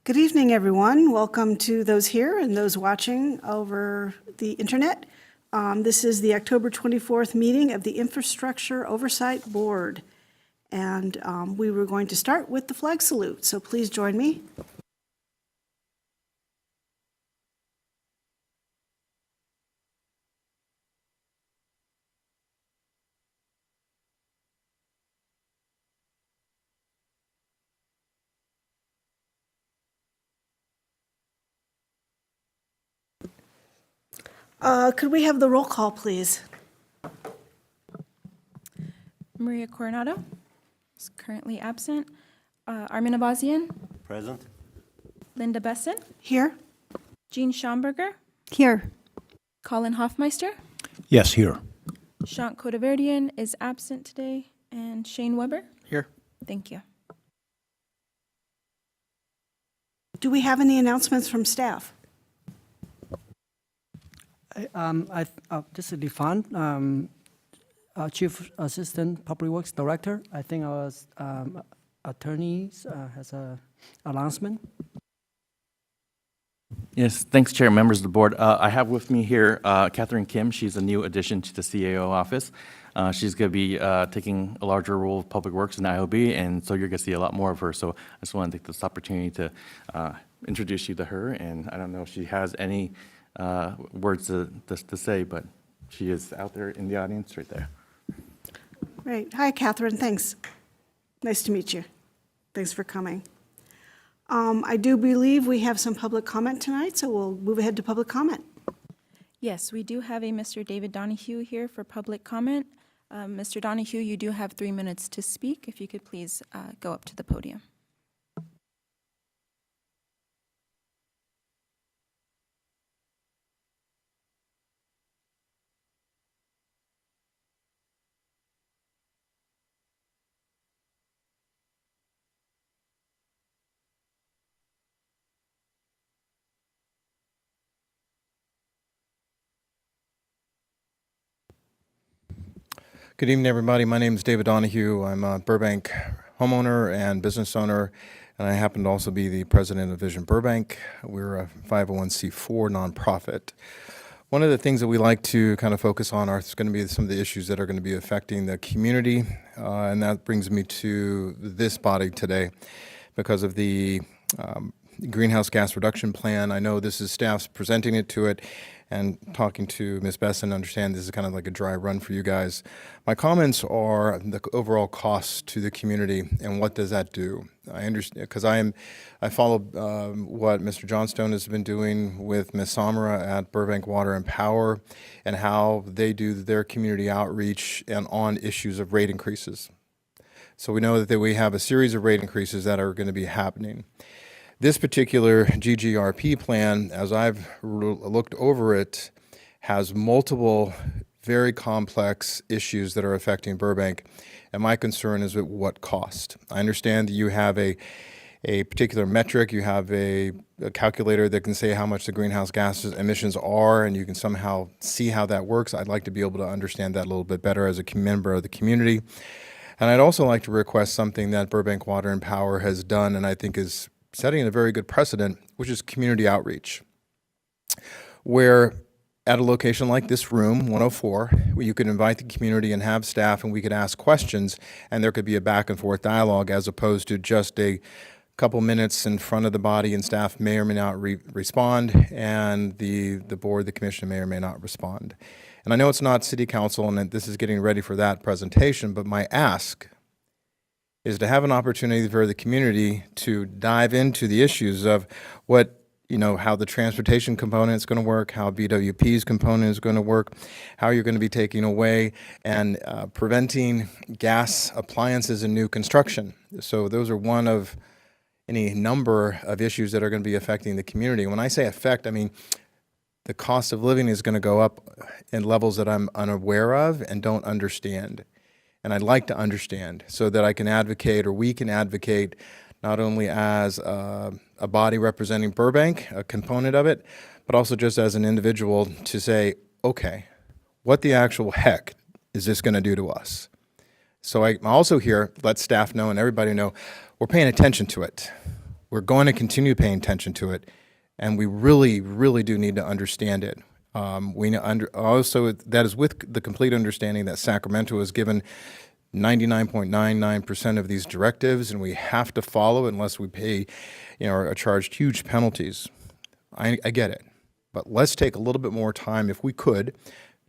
Good evening, everyone. Welcome to those here and those watching over the internet. This is the October 24th meeting of the Infrastructure Oversight Board. And we were going to start with the flag salute, so please join me. Could we have the roll call, please? Maria Coronado is currently absent. Armin Abazian. Present. Linda Besson. Here. Jean Schomburger. Here. Colin Hoffmeister. Yes, here. Shant Kodaverdian is absent today. And Shane Weber. Here. Thank you. Do we have any announcements from staff? This is Lifan, Chief Assistant Public Works Director. I think our attorneys has an announcement. Yes, thanks, Chair, members of the board. I have with me here Catherine Kim. She's a new addition to the CAO office. She's going to be taking a larger role of public works in IOB, and so you're going to see a lot more of her. So I just want to take this opportunity to introduce you to her, and I don't know if she has any words to say, but she is out there in the audience right there. Great. Hi, Catherine. Thanks. Nice to meet you. Thanks for coming. I do believe we have some public comment tonight, so we'll move ahead to public comment. Yes, we do have a Mr. David Donahue here for public comment. Mr. Donahue, you do have 3 minutes to speak. If you could please go up to the podium. Good evening, everybody. My name is David Donahue. I'm a Burbank homeowner and business owner, and I happen to also be the president of Vision Burbank. We're a 501c4 nonprofit. One of the things that we like to kind of focus on are going to be some of the issues that are going to be affecting the community, and that brings me to this body today because of the greenhouse gas reduction plan. I know this is staff's presenting it to it, and talking to Ms. Besson, understand this is kind of like a dry run for you guys. My comments are the overall costs to the community and what does that do. I understand because I follow what Mr. Johnstone has been doing with Ms. Samara at Burbank Water and Power, and how they do their community outreach and on issues of rate increases. So we know that we have a series of rate increases that are going to be happening. This particular GGRP plan, as I've looked over it, has multiple very complex issues that are affecting Burbank, and my concern is at what cost. I understand that you have a particular metric, you have a calculator that can say how much the greenhouse gas emissions are, and you can somehow see how that works. I'd like to be able to understand that a little bit better as a member of the community. And I'd also like to request something that Burbank Water and Power has done, and I think is setting a very good precedent, which is community outreach, where at a location like this room, 104, where you could invite the community and have staff, and we could ask questions, and there could be a back and forth dialogue, as opposed to just a couple minutes in front of the body, and staff may or may not respond, and the board, the commission may or may not respond. And I know it's not city council, and that this is getting ready for that presentation, but my ask is to have an opportunity for the community to dive into the issues of what, how the transportation component is going to work, how BWP's component is going to work, how you're going to be taking away and preventing gas appliances in new construction. So those are one of any number of issues that are going to be affecting the community. When I say affect, I mean the cost of living is going to go up in levels that I'm unaware of and don't understand. And I'd like to understand so that I can advocate, or we can advocate, not only as a body representing Burbank, a component of it, but also just as an individual to say, okay, what the actual heck is this going to do to us? So I'm also here, let staff know and everybody know, we're paying attention to it. We're going to continue paying attention to it, and we really, really do need to understand it. Also, that is with the complete understanding that Sacramento has given 99.99% of these directives, and we have to follow unless we pay, or are charged huge penalties. I get it, but let's take a little bit more time, if we could,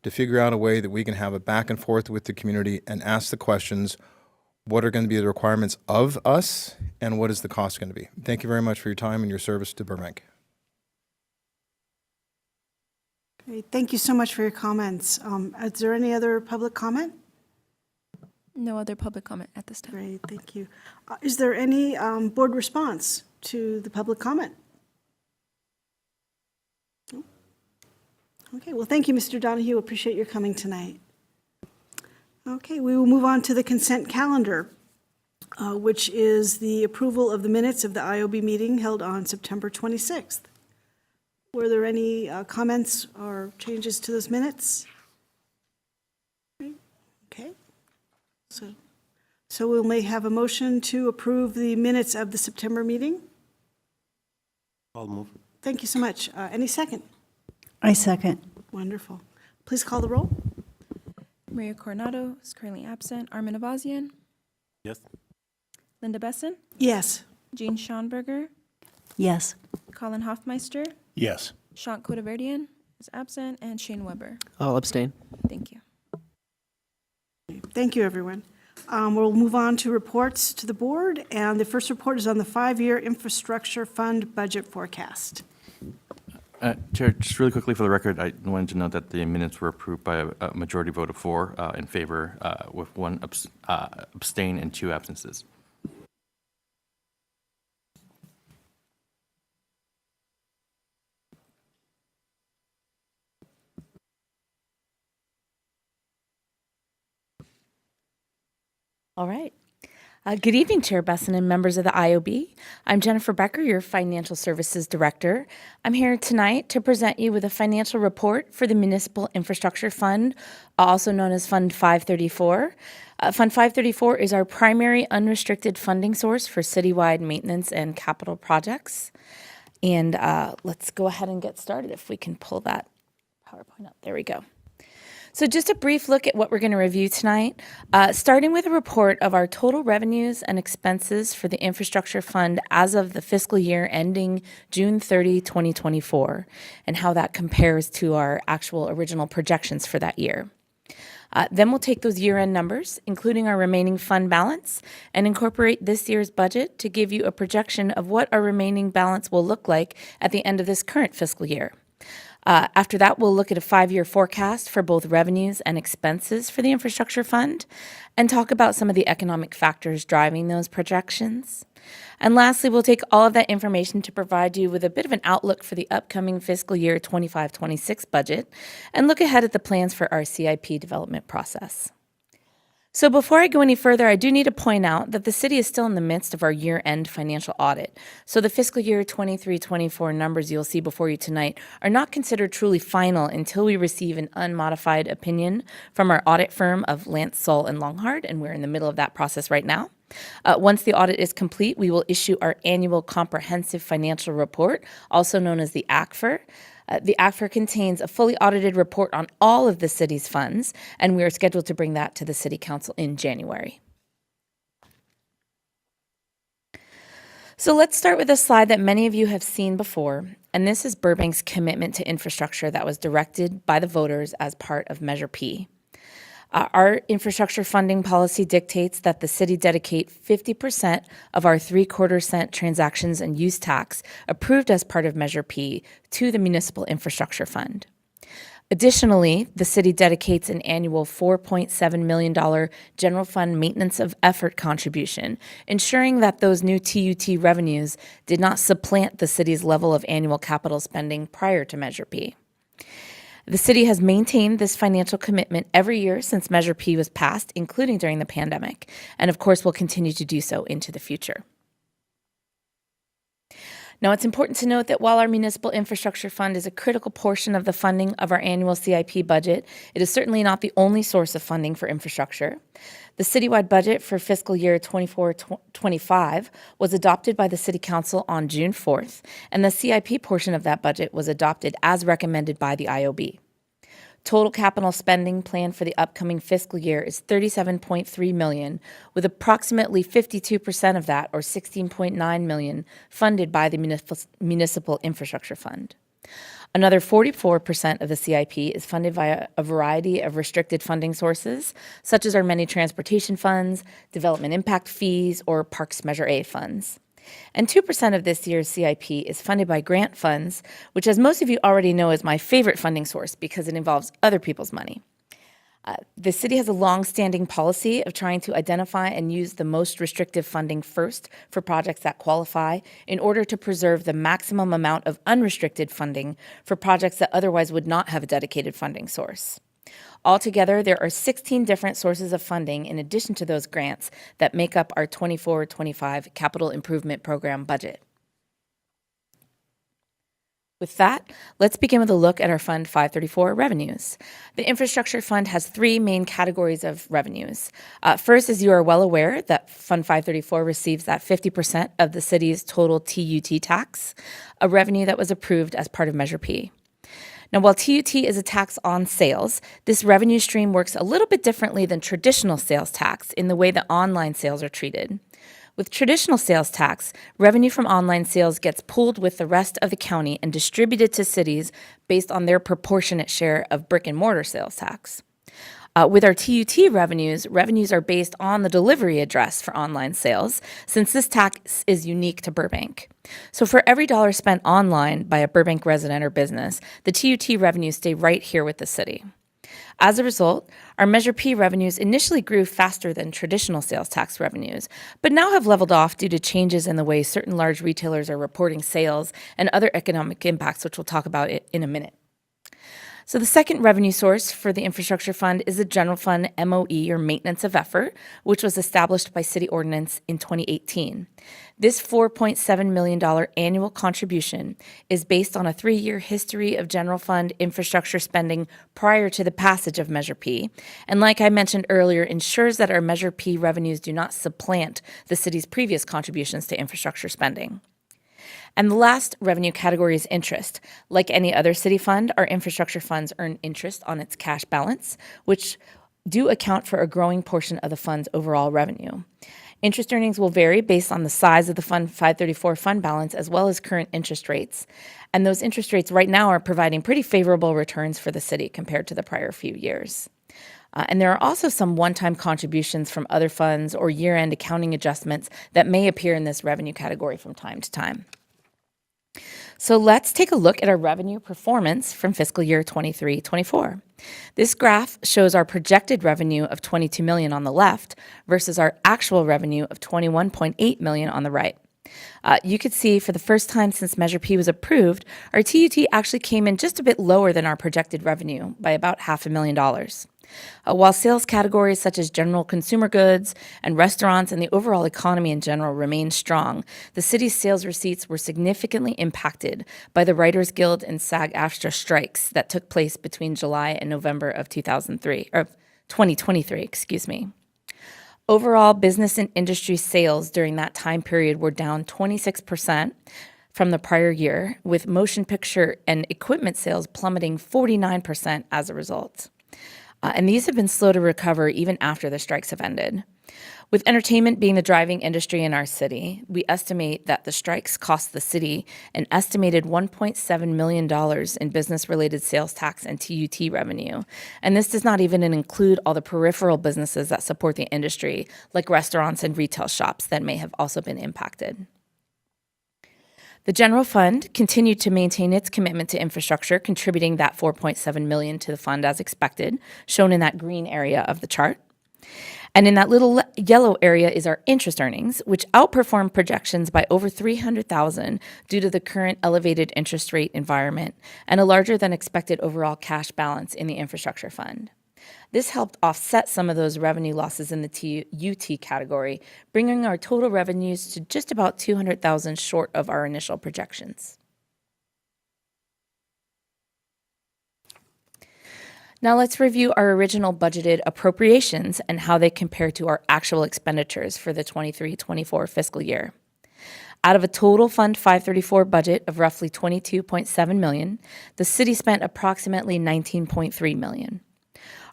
to figure out a way that we can have a back and forth with the community and ask the questions, what are going to be the requirements of us, and what is the cost going to be? Thank you very much for your time and your service to Burbank. Great. Thank you so much for your comments. Is there any other public comment? No other public comment at this time. Great, thank you. Is there any board response to the public comment? No? Okay, well, thank you, Mr. Donahue. Appreciate your coming tonight. Okay, we will move on to the consent calendar, which is the approval of the minutes of the IOB meeting held on September 26th. Were there any comments or changes to those minutes? Okay. So we may have a motion to approve the minutes of the September meeting? I'll move. Thank you so much. Any second? I second. Wonderful. Please call the roll. Maria Coronado is currently absent. Armin Avazian, Yes. Linda Besson, Yes. Jean Schonberger, Yes. Colin Hoffmeister, Yes. Sean Codaverdian is absent, and Shane Weber. I'll abstain. Thank you. Thank you, everyone. We'll move on to reports to the board, and the first report is on the 5-year infrastructure fund budget forecast. Chair, just really quickly for the record, I wanted to note that the minutes were approved by a majority vote of 4 in favor, with 1 abstain and 2 absences. All right. Good evening, Chair Besson and members of the IOB. I'm Jennifer Becker, your Financial Services Director. I'm here tonight to present you with a financial report for the Municipal Infrastructure Fund, also known as Fund 534. Fund 534 is our primary unrestricted funding source for citywide maintenance and capital projects. And let's go ahead and get started if we can pull that PowerPoint up. There we go. So just a brief look at what we're going to review tonight, starting with a report of our total revenues and expenses for the infrastructure fund as of the fiscal year ending June 30, 2024, and how that compares to our actual original projections for that year. Then we'll take those year-end numbers, including our remaining fund balance, and incorporate this year's budget to give you a projection of what our remaining balance will look like at the end of this current fiscal year. After that, we'll look at a 5-year forecast for both revenues and expenses for the infrastructure fund and talk about some of the economic factors driving those projections. And lastly, we'll take all of that information to provide you with a bit of an outlook for the upcoming fiscal year 25-26 budget and look ahead at the plans for our CIP development process. So before I go any further, I do need to point out that the city is still in the midst of our year-end financial audit. So the fiscal year 23-24 numbers you'll see before you tonight are not considered truly final until we receive an unmodified opinion from our audit firm of Lance, Sull, and Longhard, and we're in the middle of that process right now. Once the audit is complete, we will issue our annual comprehensive financial report, also known as the ACFR. The ACFR contains a fully audited report on all of the city's funds, and we are scheduled to bring that to the City Council in January. So let's start with a slide that many of you have seen before, and this is Burbank's commitment to infrastructure that was directed by the voters as part of Measure P. Our infrastructure funding policy dictates that the city dedicate 50% of our 3/4 cent transactions and use tax approved as part of Measure P to the Municipal Infrastructure Fund. Additionally, the city dedicates an annual $4.7 million general fund maintenance of effort contribution, ensuring that those new TUT revenues did not supplant the city's level of annual capital spending prior to Measure P. The city has maintained this financial commitment every year since Measure P was passed, including during the pandemic, and of course will continue to do so into the future. Now, it's important to note that while our Municipal Infrastructure Fund is a critical portion of the funding of our annual CIP budget, it is certainly not the only source of funding for infrastructure. The citywide budget for fiscal year 24-25 was adopted by the City Council on June 4th, and the CIP portion of that budget was adopted as recommended by the IOB. Total capital spending planned for the upcoming fiscal year is $37.3 million, with approximately 52% of that, or $16.9 million, funded by the Municipal Infrastructure Fund. Another 44% of the CIP is funded via a variety of restricted funding sources, such as our many transportation funds, development impact fees, or Parks Measure A funds. And 2% of this year's CIP is funded by grant funds, which, as most of you already know, is my favorite funding source because it involves other people's money. The city has a long-standing policy of trying to identify and use the most restrictive funding first for projects that qualify in order to preserve the maximum amount of unrestricted funding for projects that otherwise would not have a dedicated funding source. Altogether, there are 16 different sources of funding in addition to those grants that make up our 24-25 Capital Improvement Program budget. With that, let's begin with a look at our Fund 534 revenues. The Infrastructure Fund has 3 main categories of revenues. First, as you are well aware, that Fund 534 receives that 50% of the city's total TUT tax, a revenue that was approved as part of Measure P. Now, while TUT is a tax on sales, this revenue stream works a little bit differently than traditional sales tax in the way that online sales are treated. With traditional sales tax, revenue from online sales gets pooled with the rest of the county and distributed to cities based on their proportionate share of brick and mortar sales tax. With our TUT revenues are based on the delivery address for online sales, since this tax is unique to Burbank. So for every dollar spent online by a Burbank resident or business, the TUT revenues stay right here with the city. As a result, our Measure P revenues initially grew faster than traditional sales tax revenues, but now have leveled off due to changes in the way certain large retailers are reporting sales and other economic impacts, which we'll talk about in a minute. So the second revenue source for the Infrastructure Fund is the General Fund MOE, or Maintenance of Effort, which was established by City Ordinance in 2018. This $4.7 million annual contribution is based on a 3-year history of General Fund infrastructure spending prior to the passage of Measure P, and like I mentioned earlier, ensures that our Measure P revenues do not supplant the city's previous contributions to infrastructure spending. And the last revenue category is interest. Like any other city fund, our infrastructure funds earn interest on its cash balance, which do account for a growing portion of the fund's overall revenue. Interest earnings will vary based on the size of the Fund 534 fund balance as well as current interest rates. And those interest rates right now are providing pretty favorable returns for the city compared to the prior few years. And there are also some one-time contributions from other funds or year-end accounting adjustments that may appear in this revenue category from time to time. So let's take a look at our revenue performance from fiscal year 23-24. This graph shows our projected revenue of $22 million on the left versus our actual revenue of $21.8 million on the right. You could see for the first time since Measure P was approved, our TUT actually came in just a bit lower than our projected revenue by about $500,000. While sales categories such as general consumer goods and restaurants and the overall economy in general remained strong, the city's sales receipts were significantly impacted by the Writers Guild and SAG-AFTRA strikes that took place between July and November of 2023, excuse me. Overall, business and industry sales during that time period were down 26% from the prior year, with motion picture and equipment sales plummeting 49% as a result. And these have been slow to recover even after the strikes have ended. With entertainment being the driving industry in our city, we estimate that the strikes cost the city an estimated $1.7 million in business-related sales tax and TUT revenue. And this does not even include all the peripheral businesses that support the industry, like restaurants and retail shops that may have also been impacted. The general fund continued to maintain its commitment to infrastructure, contributing that $4.7 million to the fund as expected, shown in that green area of the chart. And in that little yellow area is our interest earnings, which outperformed projections by over $300,000 due to the current elevated interest rate environment and a larger than expected overall cash balance in the infrastructure fund. This helped offset some of those revenue losses in the TUT category, bringing our total revenues to just about $200,000 short of our initial projections. Now let's review our original budgeted appropriations and how they compare to our actual expenditures for the 23-24 fiscal year. Out of a total Fund 534 budget of roughly $22.7 million, the city spent approximately $19.3 million.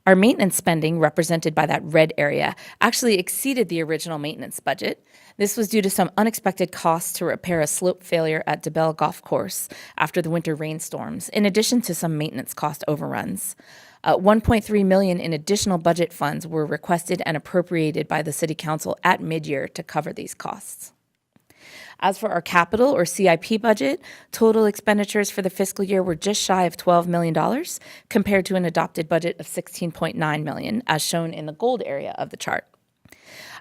Our maintenance spending, represented by that red area, actually exceeded the original maintenance budget. This was due to some unexpected costs to repair a slope failure at DeBell Golf Course after the winter rainstorms, in addition to some maintenance cost overruns. $1.3 million in additional budget funds were requested and appropriated by the City Council at mid-year to cover these costs. As for our capital or CIP budget, total expenditures for the fiscal year were just shy of $12 million compared to an adopted budget of $16.9 million, as shown in the gold area of the chart.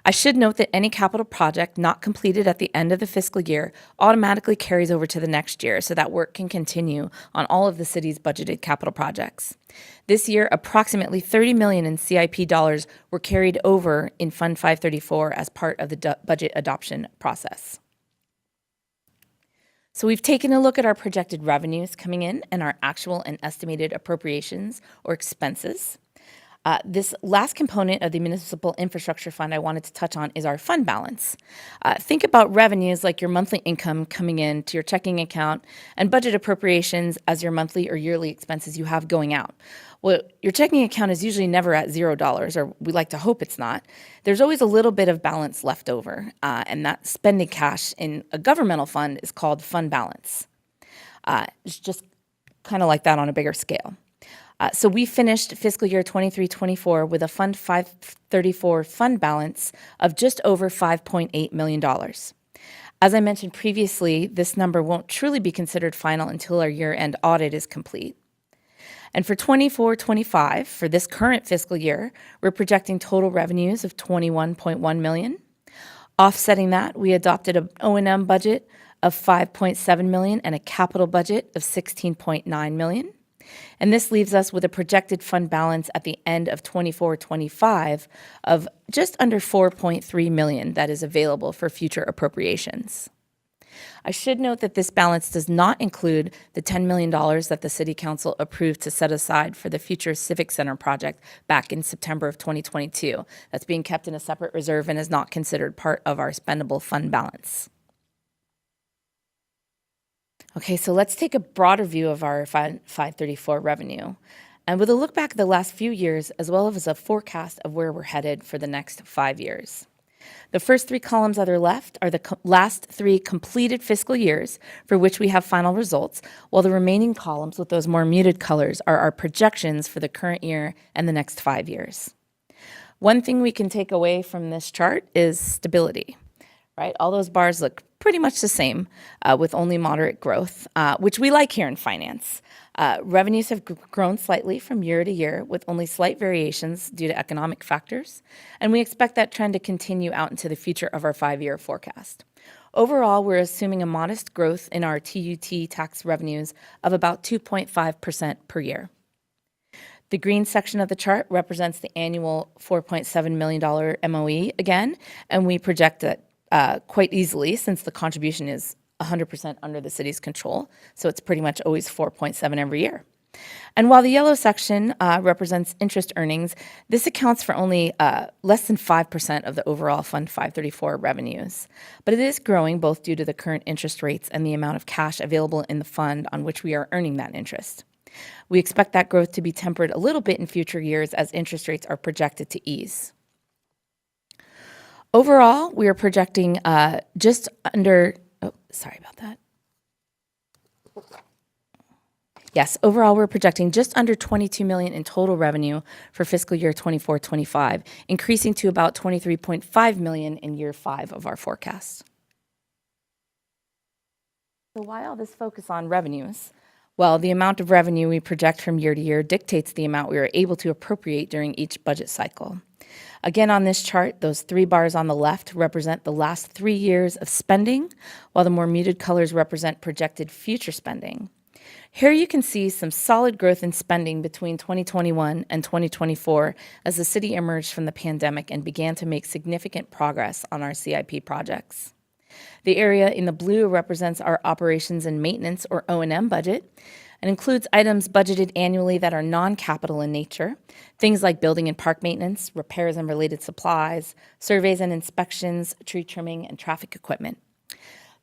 I should note that any capital project not completed at the end of the fiscal year automatically carries over to the next year, so that work can continue on all of the city's budgeted capital projects. This year, approximately $30 million in CIP dollars were carried over in Fund 534 as part of the budget adoption process. So we've taken a look at our projected revenues coming in and our actual and estimated appropriations or expenses. This last component of the Municipal Infrastructure Fund I wanted to touch on is our fund balance. Think about revenues like your monthly income coming in to your checking account and budget appropriations as your monthly or yearly expenses you have going out. Well, your checking account is usually never at $0, or we like to hope it's not. There's always a little bit of balance left over, and that spending cash in a governmental fund is called fund balance. It's just kind of like that on a bigger scale. So we finished fiscal year 23-24 with a Fund 534 fund balance of just over $5.8 million. As I mentioned previously, this number won't truly be considered final until our year-end audit is complete. And for 24-25, for this current fiscal year, we're projecting total revenues of $21.1 million. Offsetting that, we adopted an O&M budget of $5.7 million and a capital budget of $16.9 million. And this leaves us with a projected fund balance at the end of 24-25 of just under $4.3 million that is available for future appropriations. I should note that this balance does not include the $10 million that the City Council approved to set aside for the future Civic Center project back in September of 2022. That's being kept in a separate reserve and is not considered part of our spendable fund balance. Okay, so let's take a broader view of our Fund 534 revenue. And with a look back at the last few years, as well as a forecast of where we're headed for the next 5 years. The first 3 columns on the left are the last 3 completed fiscal years for which we have final results, while the remaining columns with those more muted colors are our projections for the current year and the next 5 years. One thing we can take away from this chart is stability, right? All those bars look pretty much the same with only moderate growth, which we like here in finance. Revenues have grown slightly from year to year with only slight variations due to economic factors, and we expect that trend to continue out into the future of our 5-year forecast. Overall, we're assuming a modest growth in our TUT tax revenues of about 2.5% per year. The green section of the chart represents the annual $4.7 million MOE again, and we project that quite easily since the contribution is 100% under the city's control, so it's pretty much always 4.7 every year. And while the yellow section represents interest earnings, this accounts for only less than 5% of the overall Fund 534 revenues. But it is growing both due to the current interest rates and the amount of cash available in the fund on which we are earning that interest. We expect that growth to be tempered a little bit in future years as interest rates are projected to ease. Overall, we are projecting just under, sorry about that. Yes, overall, we're projecting just under $22 million in total revenue for fiscal year 24-25, increasing to about $23.5 million in year 5 of our forecast. So why all this focus on revenues? Well, the amount of revenue we project from year to year dictates the amount we are able to appropriate during each budget cycle. Again, on this chart, those 3 bars on the left represent the last 3 years of spending, while the more muted colors represent projected future spending. Here you can see some solid growth in spending between 2021 and 2024 as the city emerged from the pandemic and began to make significant progress on our CIP projects. The area in the blue represents our operations and maintenance, or O&M budget, and includes items budgeted annually that are non-capital in nature, things like building and park maintenance, repairs and related supplies, surveys and inspections, tree trimming, and traffic equipment.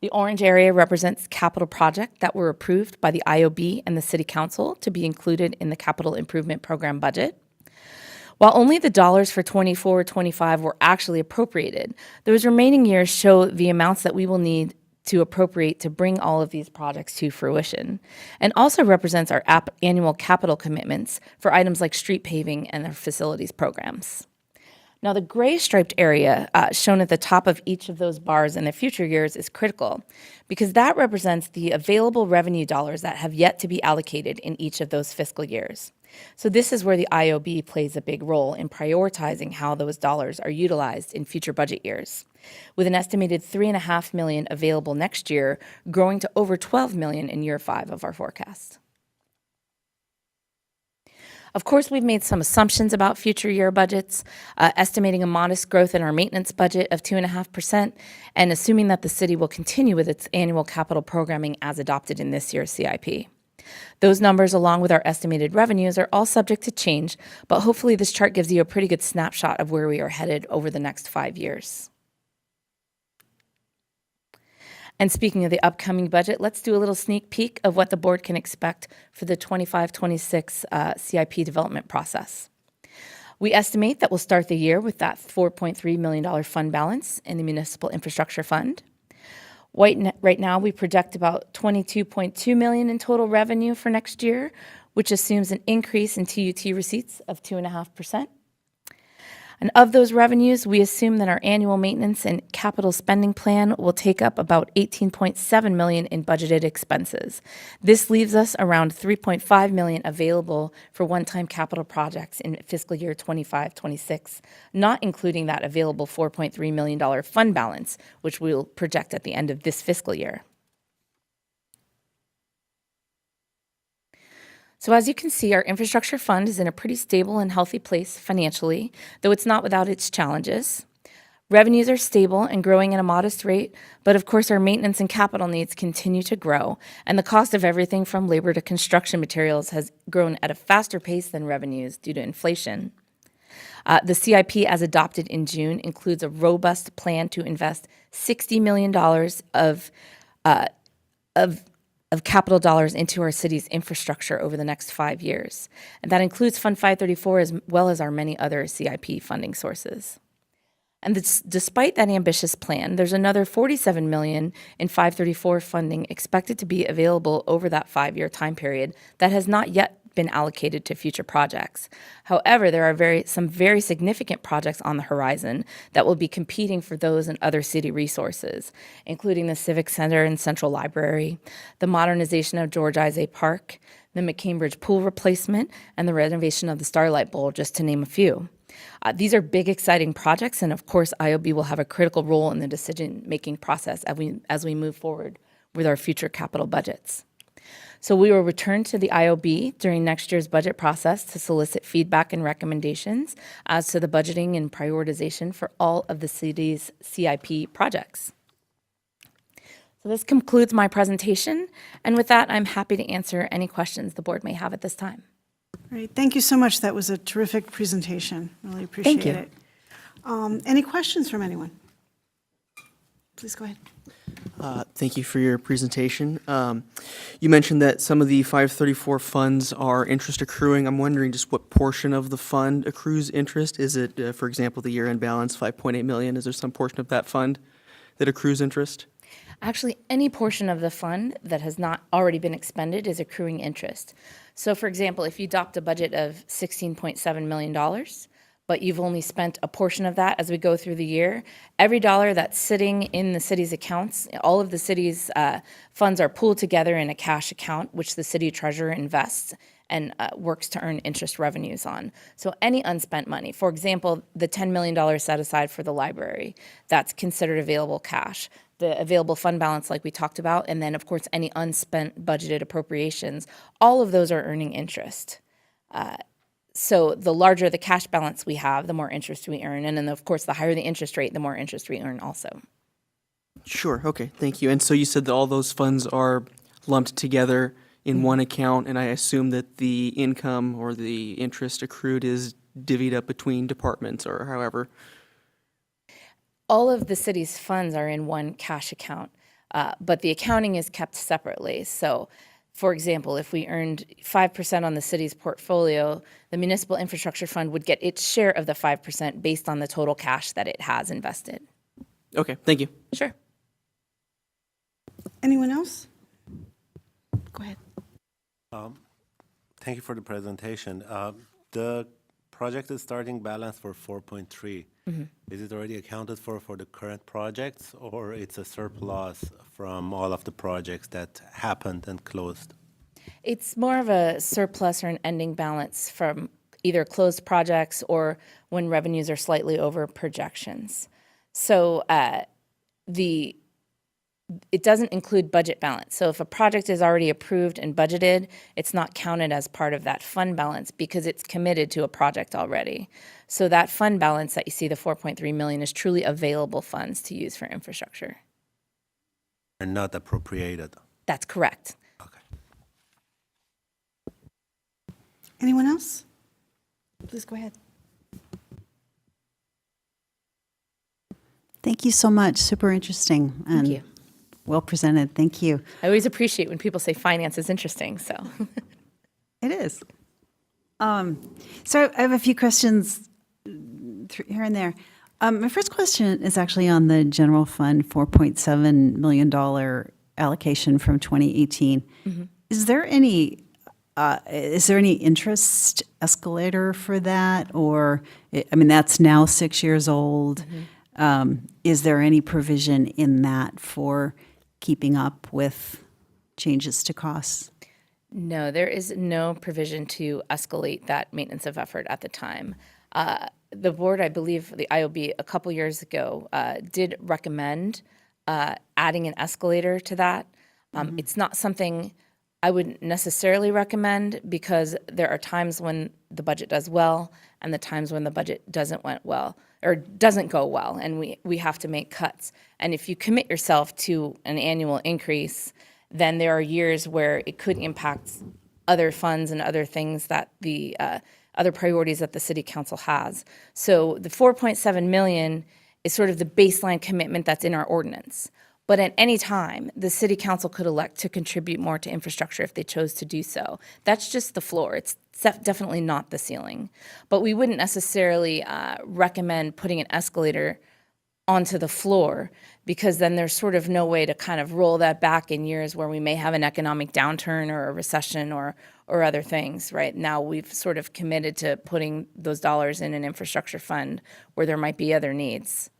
The orange area represents capital projects that were approved by the IOB and the City Council to be included in the Capital Improvement Program budget. While only the dollars for 24-25 were actually appropriated, those remaining years show the amounts that we will need to appropriate to bring all of these projects to fruition, and also represents our annual capital commitments for items like street paving and our facilities programs. Now, the gray striped area shown at the top of each of those bars in the future years is critical because that represents the available revenue dollars that have yet to be allocated in each of those fiscal years. So this is where the IOB plays a big role in prioritizing how those dollars are utilized in future budget years, with an estimated $3.5 million available next year, growing to over $12 million in year 5 of our forecast. Of course, we've made some assumptions about future year budgets, estimating a modest growth in our maintenance budget of 2.5%, and assuming that the city will continue with its annual capital programming as adopted in this year's CIP. Those numbers, along with our estimated revenues, are all subject to change, but hopefully this chart gives you a pretty good snapshot of where we are headed over the next 5 years. And speaking of the upcoming budget, let's do a little sneak peek of what the board can expect for the 25-26 CIP development process. We estimate that we'll start the year with that $4.3 million fund balance in the Municipal Infrastructure Fund. Right now, we project about $22.2 million in total revenue for next year, which assumes an increase in TUT receipts of 2.5%. And of those revenues, we assume that our annual maintenance and capital spending plan will take up about $18.7 million in budgeted expenses. This leaves us around $3.5 million available for one-time capital projects in fiscal year 25-26, not including that available $4.3 million fund balance, which we'll project at the end of this fiscal year. So as you can see, our infrastructure fund is in a pretty stable and healthy place financially, though it's not without its challenges. Revenues are stable and growing at a modest rate, but of course our maintenance and capital needs continue to grow, and the cost of everything from labor to construction materials has grown at a faster pace than revenues due to inflation. The CIP, as adopted in June, includes a robust plan to invest $60 million of of capital dollars into our city's infrastructure over the next 5 years. And that includes Fund 534 as well as our many other CIP funding sources. And despite that ambitious plan, there's another $47 million in 534 funding expected to be available over that 5-year time period that has not yet been allocated to future projects. However, there are some very significant projects on the horizon that will be competing for those and other city resources, including the Civic Center and Central Library, the modernization of George Isay Park, the McCambridge Pool replacement, and the renovation of the Starlight Bowl, just to name a few. These are big, exciting projects, and of course, IOB will have a critical role in the decision-making process as we move forward with our future capital budgets. So we will return to the IOB during next year's budget process to solicit feedback and recommendations as to the budgeting and prioritization for all of the city's CIP projects. So this concludes my presentation, and with that, I'm happy to answer any questions the board may have at this time. Great, thank you so much. That was a terrific presentation. Really appreciate you. it. Any questions from anyone? Please go ahead. Thank you for your presentation. You mentioned that some of the 534 funds are interest accruing. I'm wondering just what portion of the fund accrues interest. Is it, for example, the year-end balance, $5.8 million? Is there some portion of that fund that accrues interest? Actually, any portion of the fund that has not already been expended is accruing interest. So for example, if you adopt a budget of $16.7 million, but you've only spent a portion of that as we go through the year, every dollar that's sitting in the city's accounts, all of the city's funds are pooled together in a cash account, which the city treasurer invests and works to earn interest revenues on. So any unspent money, for example, the $10 million set aside for the library, that's considered available cash. The available fund balance like we talked about, and then of course any unspent budgeted appropriations, all of those are earning interest. So the larger the cash balance we have, the more interest we earn, and then of course the higher the interest rate, the more interest we earn also. Sure, okay, thank you. And so you said that all those funds are lumped together in one account, and I assume that the income or the interest accrued is divvied up between departments or however. All of the city's funds are in one cash account, but the accounting is kept separately. So, for example, if we earned 5% on the city's portfolio, the Municipal Infrastructure Fund would get its share of the 5% based on the total cash that it has invested. Okay, thank you. Sure. Anyone else? Go ahead. Thank you for the presentation. The projected starting balance for 4.3, is it already accounted for the current projects, or it's a surplus from all of the projects that happened and closed? It's more of a surplus or an ending balance from either closed projects or when revenues are slightly over projections. So it doesn't include budget balance. So if a project is already approved and budgeted, it's not counted as part of that fund balance because it's committed to a project already. So that fund balance that you see, the 4.3 million, is truly available funds to use for infrastructure. And not appropriated? That's correct. Okay. Anyone else? Please go ahead. Thank you so much. Super interesting. Thank you. Well presented. Thank you. I always appreciate when people say finance is interesting, so. It is. So I have a few questions here and there. My first question is actually on the general fund $4.7 million allocation from 2018. Is there any interest escalator for that? Or, I mean, that's now 6 years old. Is there any provision in that for keeping up with changes to costs? No, there is no provision to escalate that maintenance of effort at the time. The board, I believe, the IOB, a couple years ago, did recommend adding an escalator to that. It's not something I would necessarily recommend because there are times when the budget does well and the times when the budget doesn't go well, and we have to make cuts. And if you commit yourself to an annual increase, then there are years where it could impact other funds and other things that the other priorities that the city council has. So the 4.7 million is sort of the baseline commitment that's in our ordinance. But at any time, the city council could elect to contribute more to infrastructure if they chose to do so. That's just the floor. It's definitely not the ceiling. But we wouldn't necessarily recommend putting an escalator onto the floor, because then there's sort of no way to kind of roll that back in years where we may have an economic downturn or a recession or other things. Right now, we've sort of committed to putting those dollars in an infrastructure fund where there might be other needs.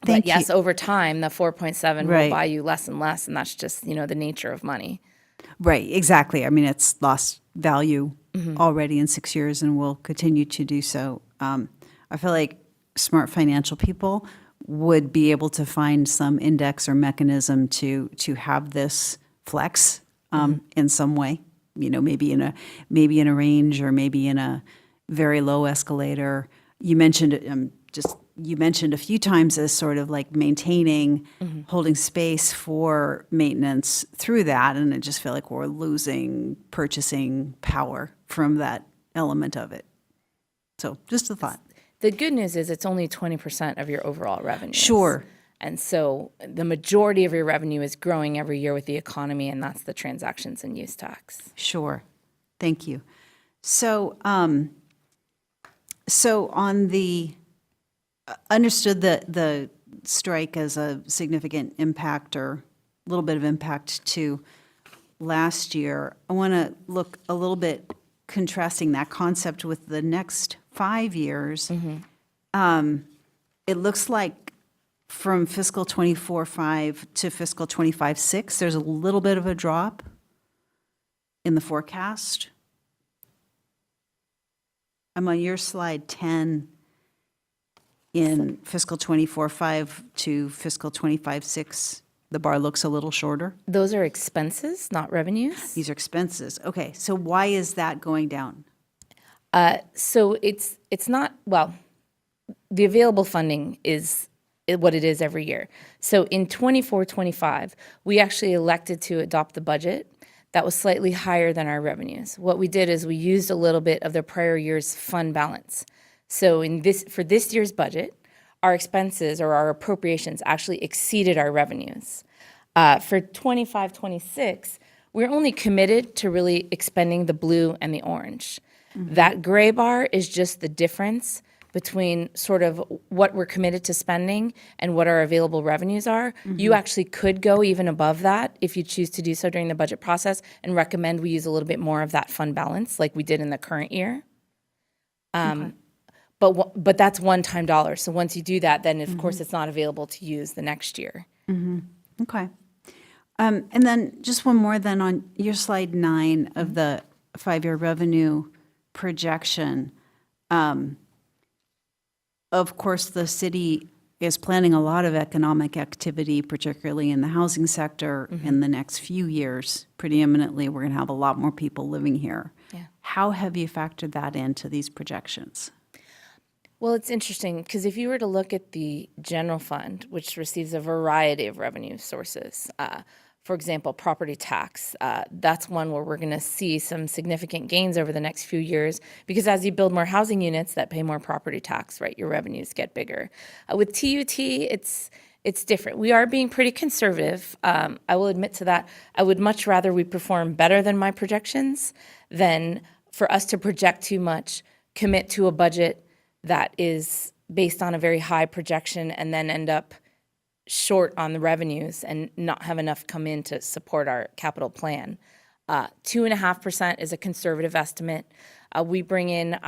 Thank But yes, you. over time, the 4.7 will Right. buy you less and less, and that's just, the nature of money. Right, exactly. I mean, it's lost value already in 6 years and will continue to do so. I feel like smart financial people would be able to find some index or mechanism to have this flex in some way. Maybe in a range, or maybe in a very low escalator. You mentioned a few times as sort of like maintaining, holding space for maintenance through that, and I just feel like we're losing purchasing power from that element of it. So just a thought. The good news is it's only 20% of your overall revenue. Sure. And so the majority of your revenue is growing every year with the economy, and that's the transactions and use tax. Sure. Thank you. So, so on the, understood the strike as a significant impact or a little bit of impact to last year. I want to look a little bit contrasting that concept with the next 5 years. It looks like from fiscal 24-5 to fiscal 25-6, there's a little bit of a drop in the forecast. I'm on your slide 10 in fiscal 24-5 to fiscal 25-6. The bar looks a little shorter. Those are expenses, not revenues. These are expenses. Okay, so why is that going down? So it's not, well, the available funding is what it is every year. So in 24-25, we actually elected to adopt the budget that was slightly higher than our revenues. What we did is we used a little bit of the prior year's fund balance. So for this year's budget, our expenses or our appropriations actually exceeded our revenues. For 25-26, we're only committed to really expending the blue and the orange. That gray bar is just the difference between sort of what we're committed to spending and what our available revenues are. You actually could go even above that if you choose to do so during the budget process, and recommend we use a little bit more of that fund balance like we did in the current year. But that's one-time dollars. So once you do that, then of course it's not available to use the next year. Okay. And then just one more then on your slide 9 of the 5-year revenue projection. Of course, the city is planning a lot of economic activity, particularly in the housing sector, in the next few years. Pretty imminently, we're going to have a lot more people living here. Yeah. How have you factored that into these projections? Well, it's interesting because if you were to look at the general fund, which receives a variety of revenue sources, for example, property tax, that's one where we're going to see some significant gains over the next few years, because as you build more housing units that pay more property tax, right, your revenues get bigger. With TUT, it's different. We are being pretty conservative. I will admit to that. I would much rather we perform better than my projections than for us to project too much, commit to a budget that is based on a very high projection and then end up short on the revenues and not have enough come in to support our capital plan. 2.5% is a conservative estimate. We bring in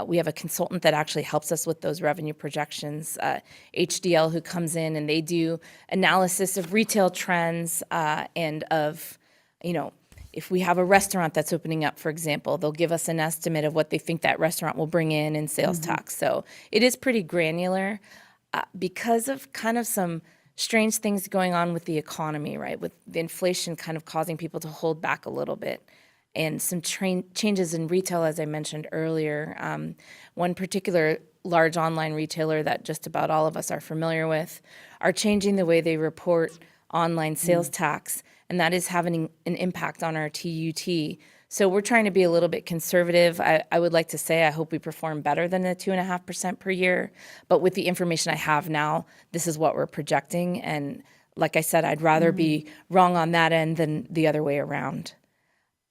we have a consultant that actually helps us with those revenue projections, HDL, who comes in and they do analysis of retail trends and of, if we have a restaurant that's opening up, for example, they'll give us an estimate of what they think that restaurant will bring in sales tax. So it is pretty granular. Because of kind of some strange things going on with the economy, right, with the inflation kind of causing people to hold back a little bit, and some changes in retail, as I mentioned earlier. One particular large online retailer that just about all of us are familiar with are changing the way they report online sales tax, and that is having an impact on our TUT. So we're trying to be a little bit conservative. I would like to say I hope we perform better than the 2.5% per year. But with the information I have now, this is what we're projecting. And like I said, I'd rather be wrong on that end than the other way around.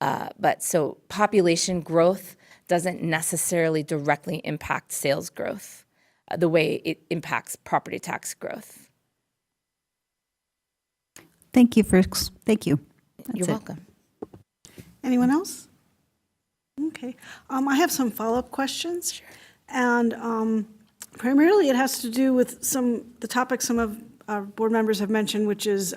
But so population growth doesn't necessarily directly impact sales growth the way it impacts property tax growth. Thank you. You're welcome. Anyone else? Okay. I have some follow-up questions. Sure. And primarily it has to do with the topics some of our board members have mentioned, which is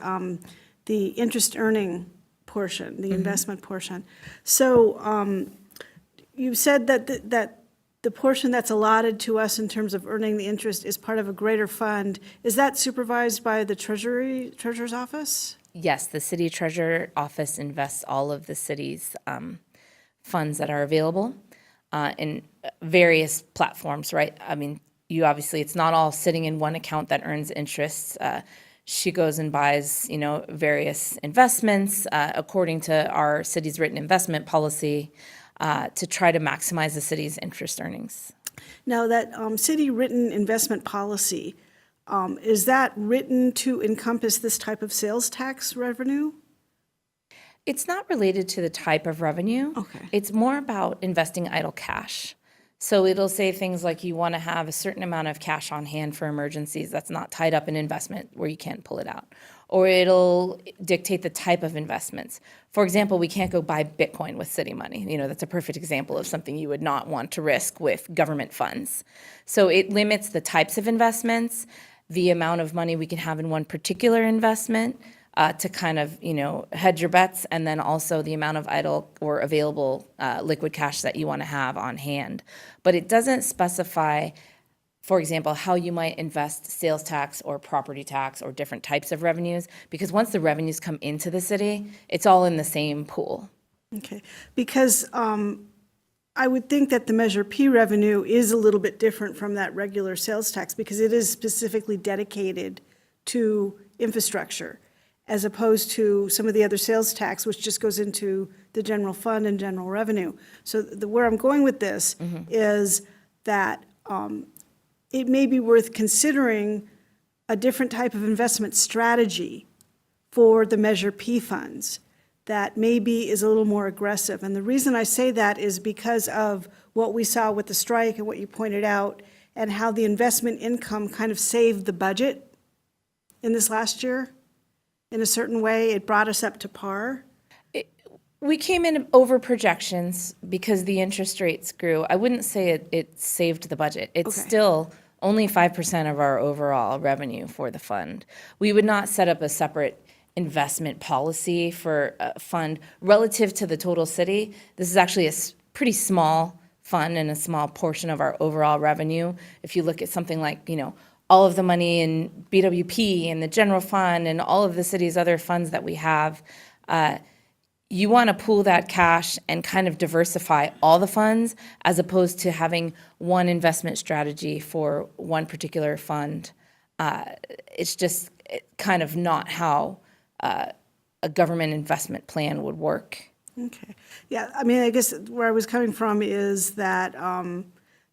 the interest earning portion, the investment portion. So you said that the portion that's allotted to us in terms of earning the interest is part of a greater fund. Is that supervised by the treasurer's office? Yes, the city treasurer office invests all of the city's funds that are available in various platforms, right? I mean, it's not all sitting in one account that earns interest. She goes and buys, various investments according to our city's written investment policy to try to maximize the city's interest earnings. Now, that city written investment policy, is that written to encompass this type of sales tax revenue? It's not related to the type of revenue. Okay. It's more about investing idle cash. So it'll say things like you want to have a certain amount of cash on hand for emergencies that's not tied up in investment where you can't pull it out. Or it'll dictate the type of investments. For example, we can't go buy Bitcoin with city money. That's a perfect example of something you would not want to risk with government funds. So it limits the types of investments, the amount of money we can have in one particular investment to kind of, hedge your bets, and then also the amount of idle or available liquid cash that you want to have on hand. But it doesn't specify, for example, how you might invest sales tax or property tax or different types of revenues, because once the revenues come into the city, it's all in the same pool. Okay, because I would think that the Measure P revenue is a little bit different from that regular sales tax because it is specifically dedicated to infrastructure, as opposed to some of the other sales tax, which just goes into the general fund and general revenue. So where I'm going with this is that it may be worth considering a different type of investment strategy for the Measure P funds that maybe is a little more aggressive. And the reason I say that is because of what we saw with the strike and what you pointed out, and how the investment income kind of saved the budget in this last year. In a certain way, it brought us up to par. We came in over projections because the interest rates grew. I wouldn't say it saved the budget. It's Okay. still only 5% of our overall revenue for the fund. We would not set up a separate investment policy for a fund relative to the total city. This is actually a pretty small fund and a small portion of our overall revenue. If you look at something like, all of the money in BWP and the general fund and all of the city's other funds that we have, you want to pool that cash and kind of diversify all the funds as opposed to having one investment strategy for one particular fund. It's just kind of not how a government investment plan would work. Okay. Yeah, I guess where I was coming from is that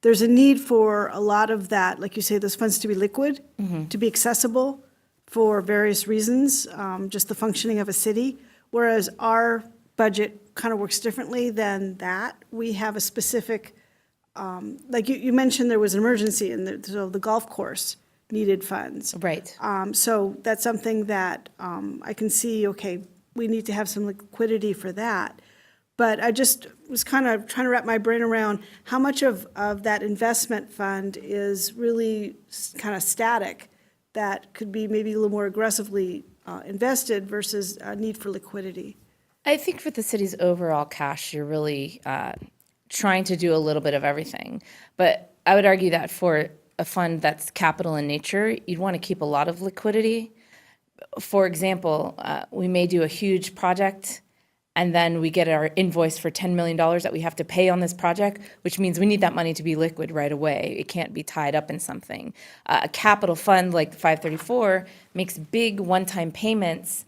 there's a need for a lot of that, like you say, those funds to be liquid, to be accessible for various reasons, just the functioning of a city, whereas our budget kind of works differently than that. We have a specific, like you mentioned there was an emergency, and so the golf course needed funds. Right. So that's something that I can see, okay, we need to have some liquidity for that. But I just was kind of trying to wrap my brain around how much of that investment fund is really kind of static that could be maybe a little more aggressively invested versus a need for liquidity. I think for the city's overall cash, you're really trying to do a little bit of everything. But I would argue that for a fund that's capital in nature, you'd want to keep a lot of liquidity. For example, we may do a huge project, and then we get our invoice for $10 million that we have to pay on this project, which means we need that money to be liquid right away. It can't be tied up in something. A capital fund like 534 makes big one-time payments,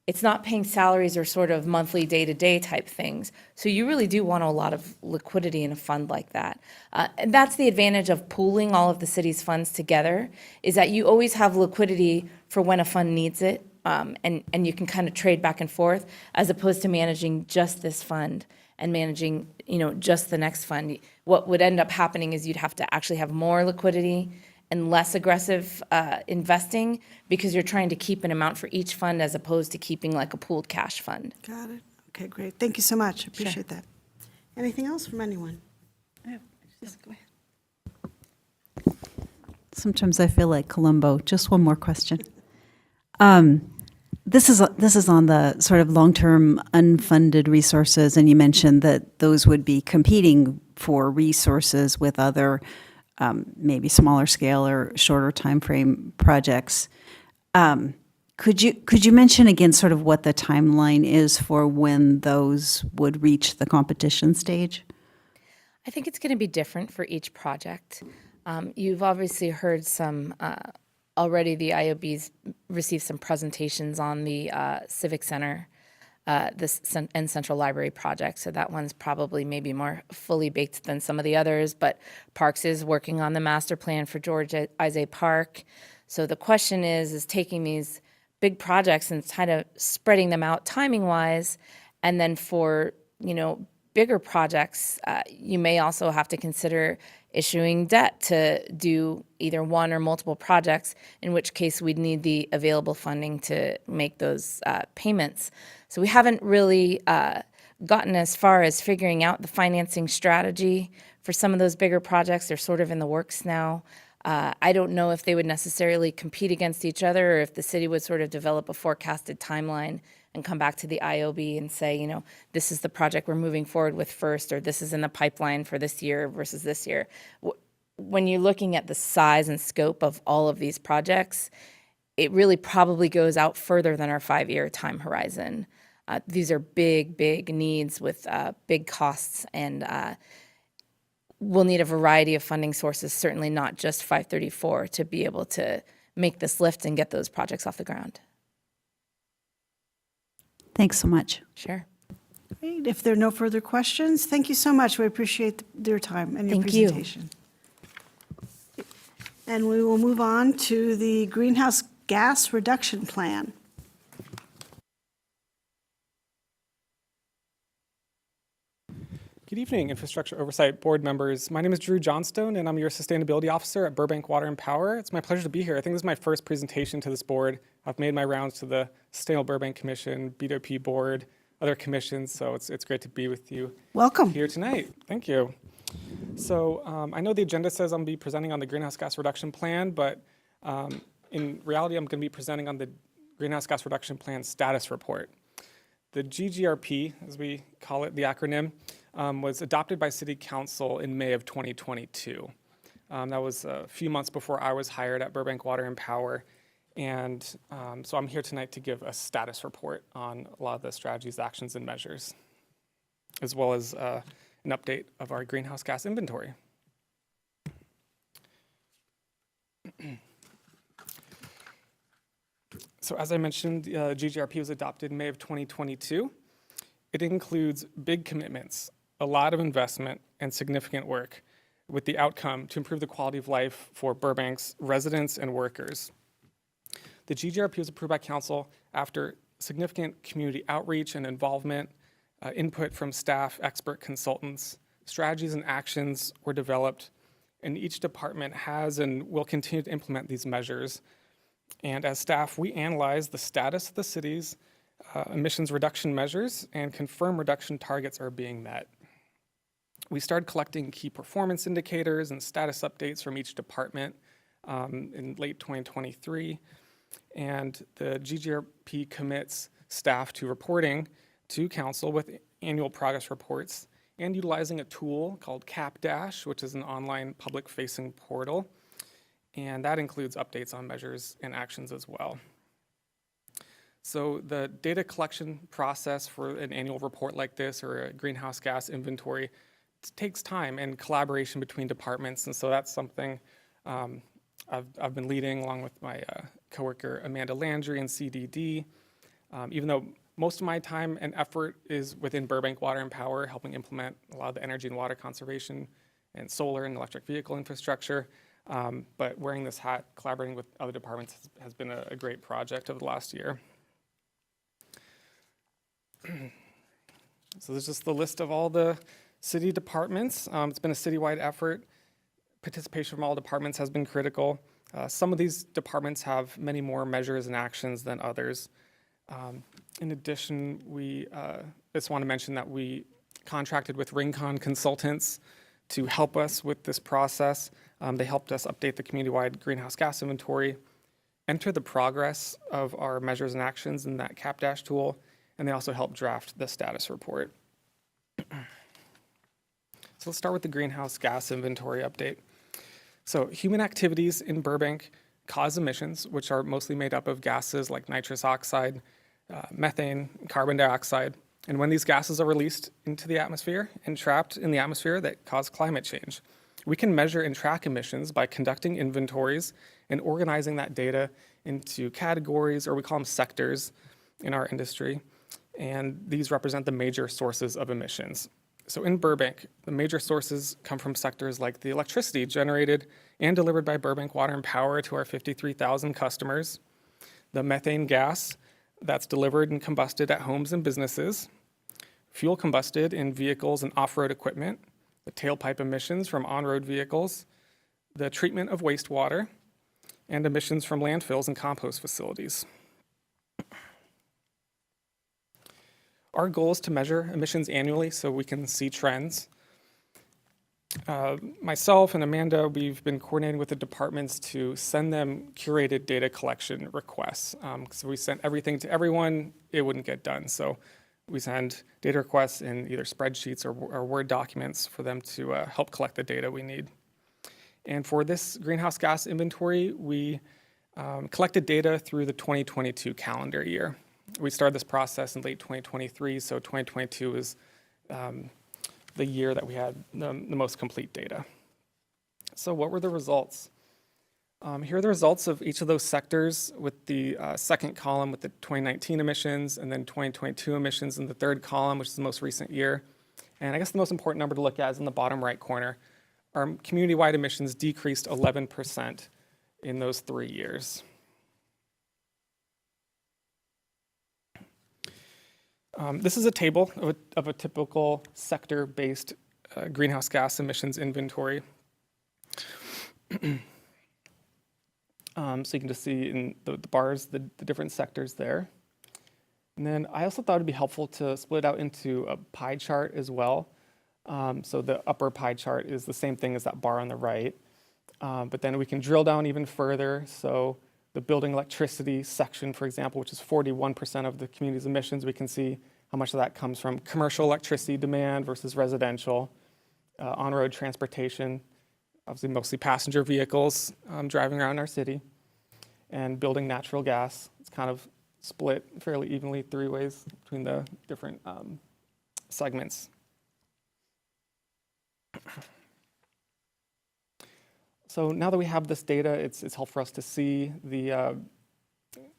it's not paying salaries or sort of monthly, day-to-day type things. So you really do want a lot of liquidity in a fund like that. And that's the advantage of pooling all of the city's funds together, is that you always have liquidity for when a fund needs it, and you can kind of trade back and forth, as opposed to managing just this fund and managing, just the next fund. What would end up happening is you'd have to actually have more liquidity and less aggressive investing, because you're trying to keep an amount for each fund as opposed to keeping like a pooled cash fund. Got it. Okay, great. Thank you so much. Appreciate that. Anything else from anyone? Just go ahead. Sometimes I feel like Columbo. Just one more question. This is on the sort of long-term unfunded resources, and you mentioned that those would be competing for resources with other maybe smaller scale or shorter time frame projects. Could you mention again sort of what the timeline is for when those would reach the competition stage? I think it's going to be different for each project. You've obviously heard some, already the IOB's received some presentations on the Civic Center and Central Library project. So that one's probably maybe more fully baked than some of the others, but Parks is working on the master plan for George Isay Park. So the question is taking these big projects and kind of spreading them out timing-wise, and then for, bigger projects, you may also have to consider issuing debt to do either one or multiple projects, in which case we'd need the available funding to make those payments. So we haven't really gotten as far as figuring out the financing strategy for some of those bigger projects. They're sort of in the works now. I don't know if they would necessarily compete against each other, or if the city would sort of develop a forecasted timeline and come back to the IOB and say, this is the project we're moving forward with first, or this is in the pipeline for this year versus this year. When you're looking at the size and scope of all of these projects, it really probably goes out further than our 5-year time horizon. These are big, big needs with big costs, and we'll need a variety of funding sources, certainly not just 534, to be able to make this lift and get those projects off the ground. Thanks so much. Sure. Great. If there are no further questions, thank you so much. We appreciate your time and your Thank you. presentation. And we will move on to the greenhouse gas reduction plan. Good evening, Infrastructure Oversight Board members. My name is Drew Johnstone, and I'm your Sustainability Officer at Burbank Water and Power. It's my pleasure to be here. I think this is my first presentation to this board. I've made my rounds to the Sustainable Burbank Commission, BWP Board, other commissions, so it's great to be with you. Welcome. Here tonight. Thank you. So I know the agenda says I'm going to be presenting on the Greenhouse Gas Reduction Plan, but in reality, I'm going to be presenting on the Greenhouse Gas Reduction Plan Status Report. The GGRP, as we call it, the acronym, was adopted by City Council in May of 2022. That was a few months before I was hired at Burbank Water and Power. And so I'm here tonight to give a status report on a lot of the strategies, actions, and measures, as well as an update of our greenhouse gas inventory. So as I mentioned, GGRP was adopted in May of 2022. It includes big commitments, a lot of investment, and significant work, with the outcome to improve the quality of life for Burbank's residents and workers. The GGRP was approved by Council after significant community outreach and involvement, input from staff, expert consultants. Strategies and actions were developed, and each department has and will continue to implement these measures. And as staff, we analyze the status of the city's emissions reduction measures and confirm reduction targets are being met. We started collecting key performance indicators and status updates from each department in late 2023. And the GGRP commits staff to reporting to Council with annual progress reports and utilizing a tool called CapDash, which is an online public-facing portal. And that includes updates on measures and actions as well. So the data collection process for an annual report like this or a greenhouse gas inventory takes time and collaboration between departments. And so that's something I've been leading along with my coworker Amanda Landry and CDD. Even though most of my time and effort is within Burbank Water and Power, helping implement a lot of the energy and water conservation and solar and electric vehicle infrastructure. But wearing this hat, collaborating with other departments has been a great project over the last year. So there's just the list of all the city departments. It's been a citywide effort. Participation from all departments has been critical. Some of these departments have many more measures and actions than others. In addition, we just want to mention that we contracted with Rincon Consultants to help us with this process. They helped us update the community-wide greenhouse gas inventory, enter the progress of our measures and actions in that CapDash tool, and they also helped draft the status report. So let's start with the greenhouse gas inventory update. So human activities in Burbank cause emissions, which are mostly made up of gases like nitrous oxide, methane, carbon dioxide. And when these gases are released into the atmosphere and trapped in the atmosphere, that cause climate change. We can measure and track emissions by conducting inventories and organizing that data into categories, or we call them sectors in our industry. And these represent the major sources of emissions. So in Burbank, the major sources come from sectors like the electricity generated and delivered by Burbank Water and Power to our 53,000 customers, the methane gas that's delivered and combusted at homes and businesses, fuel combusted in vehicles and off-road equipment, the tailpipe emissions from on-road vehicles, the treatment of wastewater, and emissions from landfills and compost facilities. Our goal is to measure emissions annually so we can see trends. Myself and Amanda, we've been coordinating with the departments to send them curated data collection requests. So we sent everything to everyone, it wouldn't get done. So we send data requests in either spreadsheets or Word documents for them to help collect the data we need. And for this greenhouse gas inventory, we collected data through the 2022 calendar year. We started this process in late 2023, so 2022 is the year that we had the most complete data. So what were the results? Here are the results of each of those sectors with the second column with the 2019 emissions and then 2022 emissions in the third column, which is the most recent year. And I guess the most important number to look at is in the bottom right corner. Our community-wide emissions decreased 11% in those 3 years. This is a table of a typical sector-based greenhouse gas emissions inventory. So you can just see in the bars the different sectors there. And then I also thought it'd be helpful to split out into a pie chart as well. So the upper pie chart is the same thing as that bar on the right. But then we can drill down even further. So the building electricity section, for example, which is 41% of the community's emissions, we can see how much of that comes from commercial electricity demand versus residential, on-road transportation, obviously mostly passenger vehicles driving around our city, and building natural gas. It's kind of split fairly evenly 3 ways between the different segments. So now that we have this data, it's helpful for us to see the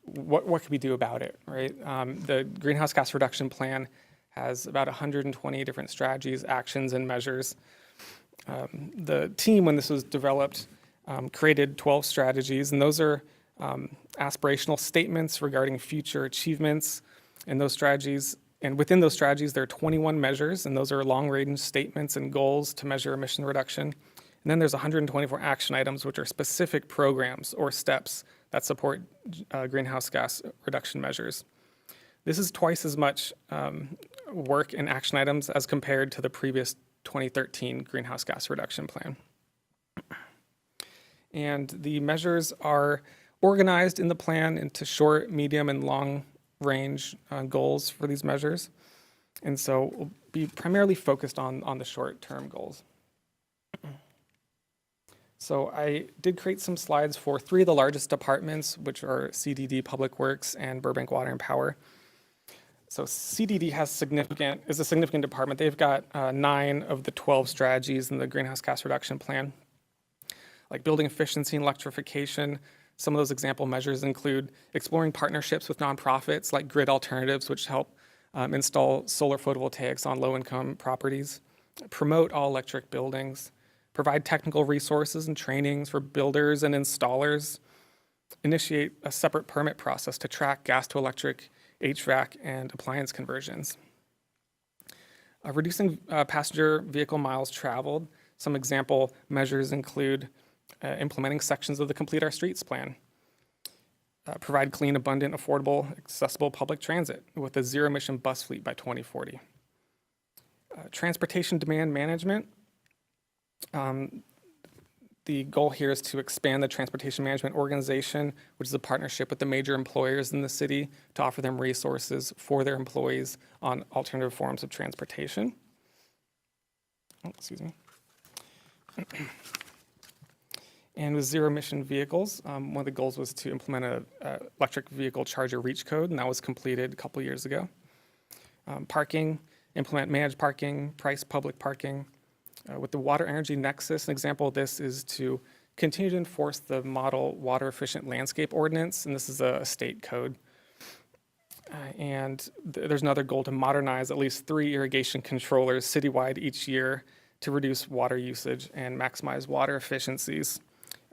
what can we do about it, right? The greenhouse gas reduction plan has about 120 different strategies, actions, and measures. The team, when this was developed, created 12 strategies, and those are aspirational statements regarding future achievements in those strategies. And within those strategies, there are 21 measures, and those are long-range statements and goals to measure emission reduction. And then there's 124 action items, which are specific programs or steps that support greenhouse gas reduction measures. This is twice as much work and action items as compared to the previous 2013 greenhouse gas reduction plan. And the measures are organized in the plan into short, medium, and long-range goals for these measures. And so we'll be primarily focused on the short-term goals. So I did create some slides for 3 of the largest departments, which are CDD, Public Works, and Burbank Water and Power. So CDD is a significant department. They've got 9 of the 12 strategies in the greenhouse gas reduction plan, like building efficiency and electrification, Some of those example measures include exploring partnerships with nonprofits like Grid Alternatives, which help install solar photovoltaics on low-income properties, promote all-electric buildings, provide technical resources and trainings for builders and installers, initiate a separate permit process to track gas-to-electric HVAC and appliance conversions. Reducing passenger vehicle miles traveled. Some example measures include implementing sections of the Complete Our Streets plan, provide clean, abundant, affordable, accessible public transit with a zero-emission bus fleet by 2040. Transportation demand management. The goal here is to expand the transportation management organization, which is a partnership with the major employers in the city to offer them resources for their employees on alternative forms of transportation. Oh, excuse me. And with zero-emission vehicles, one of the goals was to implement a electric vehicle charger reach code, and that was completed a couple years ago. Parking, implement managed parking, price public parking. With the water energy nexus, an example of this is to continue to enforce the model water efficient landscape ordinance, and this is a state code. There's another goal to modernize at least 3 irrigation controllers citywide each year to reduce water usage and maximize water efficiencies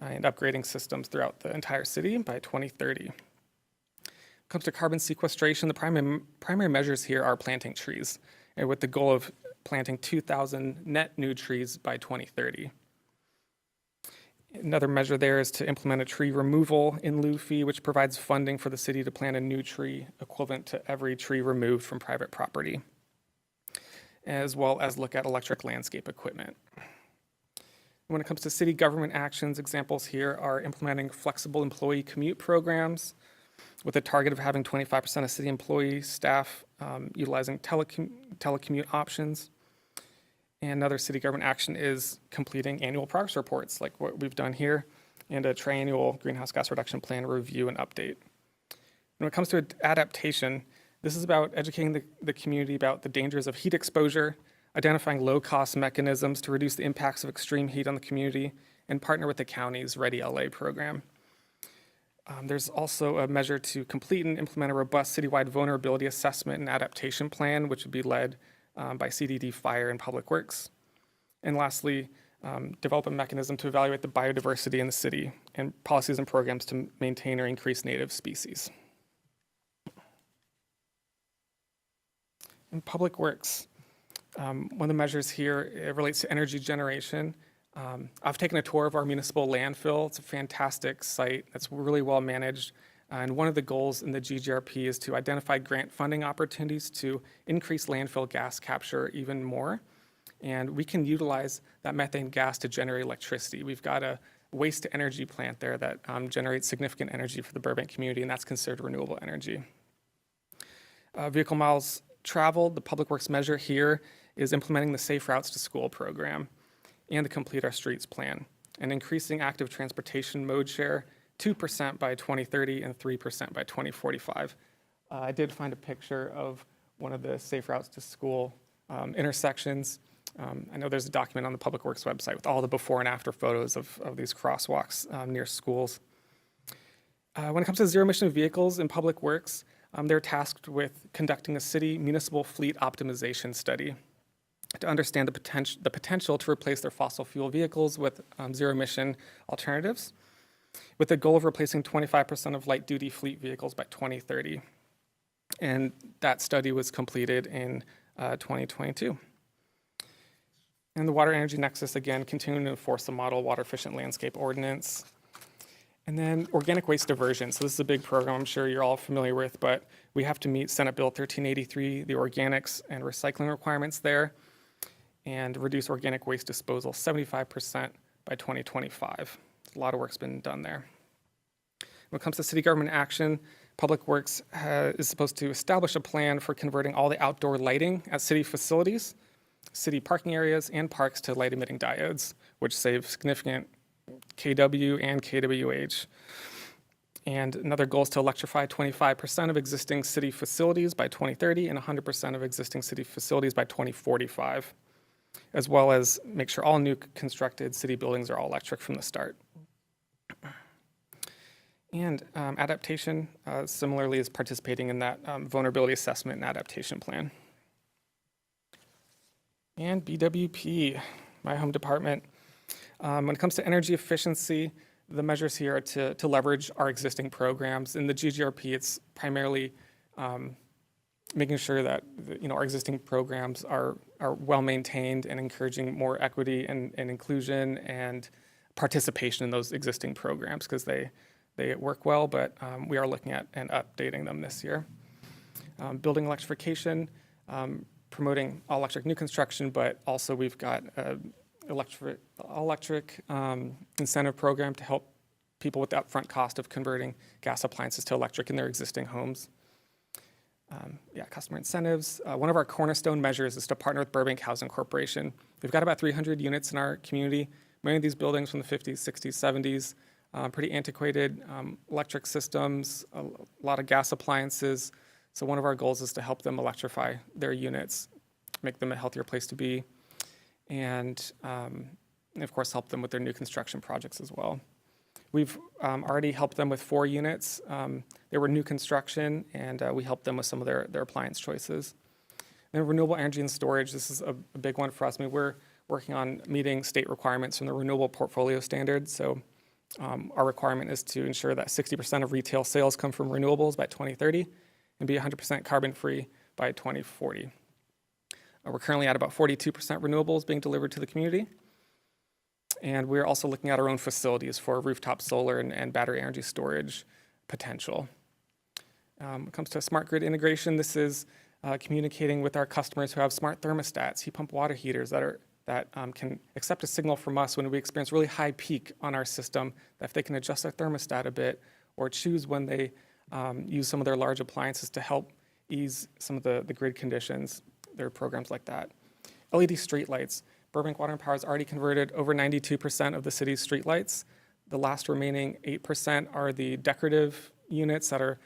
and upgrading systems throughout the entire city by 2030. When it comes to carbon sequestration, the primary measures here are planting trees, and with the goal of planting 2,000 net new trees by 2030. Another measure there is to implement a tree removal in lieu fee, which provides funding for the city to plant a new tree equivalent to every tree removed from private property, as well as look at electric landscape equipment. When it comes to city government actions, examples here are implementing flexible employee commute programs with a target of having 25% of city employee staff utilizing telecommute options. And another city government action is completing annual progress reports like what we've done here and a triennial greenhouse gas reduction plan review and update. When it comes to adaptation, this is about educating the community about the dangers of heat exposure, identifying low-cost mechanisms to reduce the impacts of extreme heat on the community, and partner with the county's Ready LA program. There's also a measure to complete and implement a robust citywide vulnerability assessment and adaptation plan, which would be led by CDD Fire and Public Works. And lastly, develop a mechanism to evaluate the biodiversity in the city and policies and programs to maintain or increase native species. In Public Works, one of the measures here, it relates to energy generation. I've taken a tour of our municipal landfill. It's a fantastic site that's really well managed. And one of the goals in the GGRP is to identify grant funding opportunities to increase landfill gas capture even more. And we can utilize that methane gas to generate electricity. We've got a waste to energy plant there that generates significant energy for the Burbank community, and that's considered renewable energy. Vehicle miles traveled, the Public Works measure here is implementing the Safe Routes to School program and the Complete Our Streets plan, and increasing active transportation mode share 2% by 2030 and 3% by 2045. I did find a picture of one of the Safe Routes to School intersections. I know there's a document on the Public Works website with all the before and after photos of these crosswalks near schools. When it comes to zero-emission vehicles in Public Works, they're tasked with conducting a city municipal fleet optimization study to understand the potential to replace their fossil fuel vehicles with zero-emission alternatives, with the goal of replacing 25% of light-duty fleet vehicles by 2030. And that study was completed in 2022. And the Water Energy Nexus, again, continuing to enforce the model water efficient landscape ordinance. And then organic waste diversion. So this is a big program I'm sure you're all familiar with, but we have to meet Senate Bill 1383, the organics and recycling requirements there, and reduce organic waste disposal 75% by 2025. A lot of work's been done there. When it comes to city government action, Public Works is supposed to establish a plan for converting all the outdoor lighting at city facilities, city parking areas, and parks to light-emitting diodes, which save significant kW and kWh. And another goal is to electrify 25% of existing city facilities by 2030 and 100% of existing city facilities by 2045, as well as make sure all new constructed city buildings are all electric from the start. And adaptation, similarly, is participating in that vulnerability assessment and adaptation plan. And BWP, my home department. When it comes to energy efficiency, the measures here are to leverage our existing programs. In the GGRP, it's primarily making sure that our existing programs are well maintained and encouraging more equity and inclusion and participation in those existing programs, because they work well, but we are looking at and updating them this year. Building electrification, promoting all electric new construction, but also we've got electric incentive program to help people with the upfront cost of converting gas appliances to electric in their existing homes. Customer incentives. One of our cornerstone measures is to partner with Burbank Housing Corporation. We've got about 300 units in our community. Many of these buildings from the 50s, 60s, 70s, pretty antiquated electric systems, a lot of gas appliances. So one of our goals is to help them electrify their units, make them a healthier place to be, and of course help them with their new construction projects as well. We've already helped them with 4 units. They were new construction, and we helped them with some of their appliance choices. And renewable energy and storage, this is a big one for us. I mean, we're working on meeting state requirements from the Renewable Portfolio Standard. So our requirement is to ensure that 60% of retail sales come from renewables by 2030 and be 100% carbon-free by 2040. We're currently at about 42% renewables being delivered to the community. And we're also looking at our own facilities for rooftop solar and battery energy storage potential. When it comes to smart grid integration, this is communicating with our customers who have smart thermostats, heat pump water heaters that can accept a signal from us when we experience really high peak on our system, that if they can adjust their thermostat a bit or choose when they use some of their large appliances to help ease some of the grid conditions. There are programs like that. LED streetlights. Burbank Water and Power has already converted over 92% of the city's streetlights. The last remaining 8% are the decorative units that are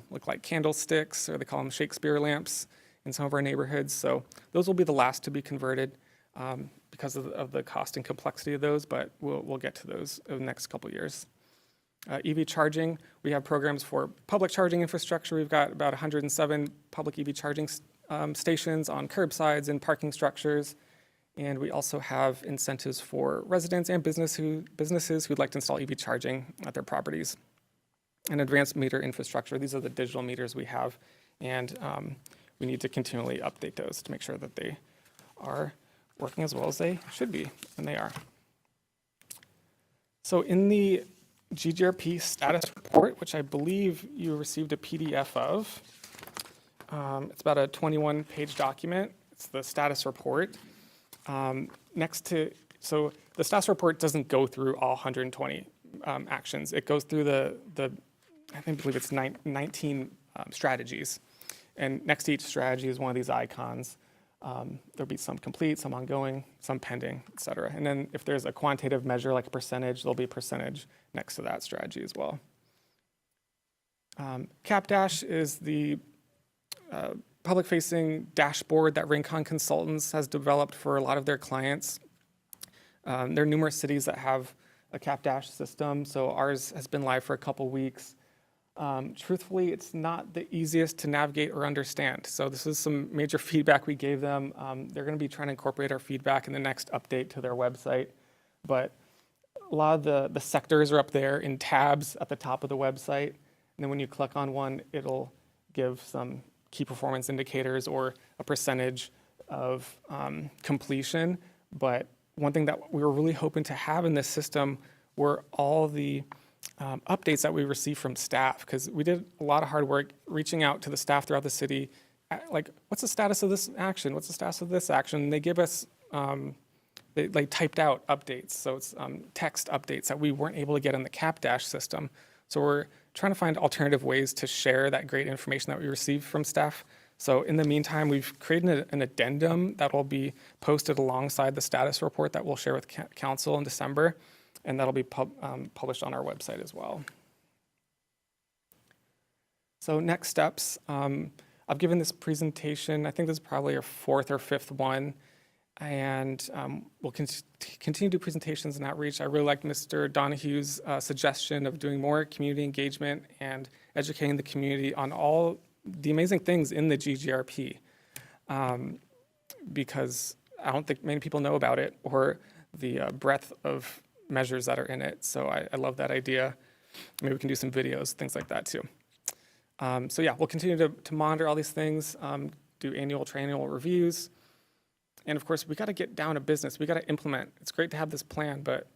look like candlesticks, or they call them Shakespeare lamps in some of our neighborhoods. So those will be the last to be converted because of the cost and complexity of those, but we'll get to those in the next couple years. EV charging, we have programs for public charging infrastructure. We've got about 107 public EV charging stations on curbsides and parking structures. And we also have incentives for residents and businesses who'd like to install EV charging at their properties. And advanced meter infrastructure, these are the digital meters we have. And we need to continually update those to make sure that they are working as well as they should be, and they are. So in the GGRP status report, which I believe you received a PDF of, it's about a 21-page document. It's the status report. So the status report doesn't go through all 120 actions. It goes through I believe it's 19 strategies. And next to each strategy is one of these icons. There'll be some complete, some ongoing, some pending, et cetera. And then if there's a quantitative measure like a percentage, there'll be a percentage next to that strategy as well. CapDash is the public-facing dashboard that Rincon Consultants has developed for a lot of their clients. There are numerous cities that have a CapDash system, so ours has been live for a couple weeks. Truthfully, it's not the easiest to navigate or understand. So this is some major feedback we gave them. They're going to be trying to incorporate our feedback in the next update to their website. But a lot of the sectors are up there in tabs at the top of the website. And then when you click on one, it'll give some key performance indicators or a percentage of completion. But one thing that we were really hoping to have in this system were all the updates that we received from staff, because we did a lot of hard work reaching out to the staff throughout the city, like, what's the status of this action? What's the status of this action? And they give us, they typed out updates. So it's text updates that we weren't able to get in the CapDash system. So we're trying to find alternative ways to share that great information that we received from staff. So in the meantime, we've created an addendum that will be posted alongside the status report that we'll share with council in December, and that'll be published on our website as well. So next steps, I've given this presentation, I think this is probably our 4th or 5th one, and we'll continue to do presentations and outreach. I really liked Mr. Donahue's suggestion of doing more community engagement and educating the community on all the amazing things in the GGRP, because I don't think many people know about it or the breadth of measures that are in it. So I love that idea. Maybe we can do some videos, things like that too. So yeah, we'll continue to monitor all these things, do annual, triennial reviews. And of course, we got to get down to business. We got to implement. It's great to have this plan, but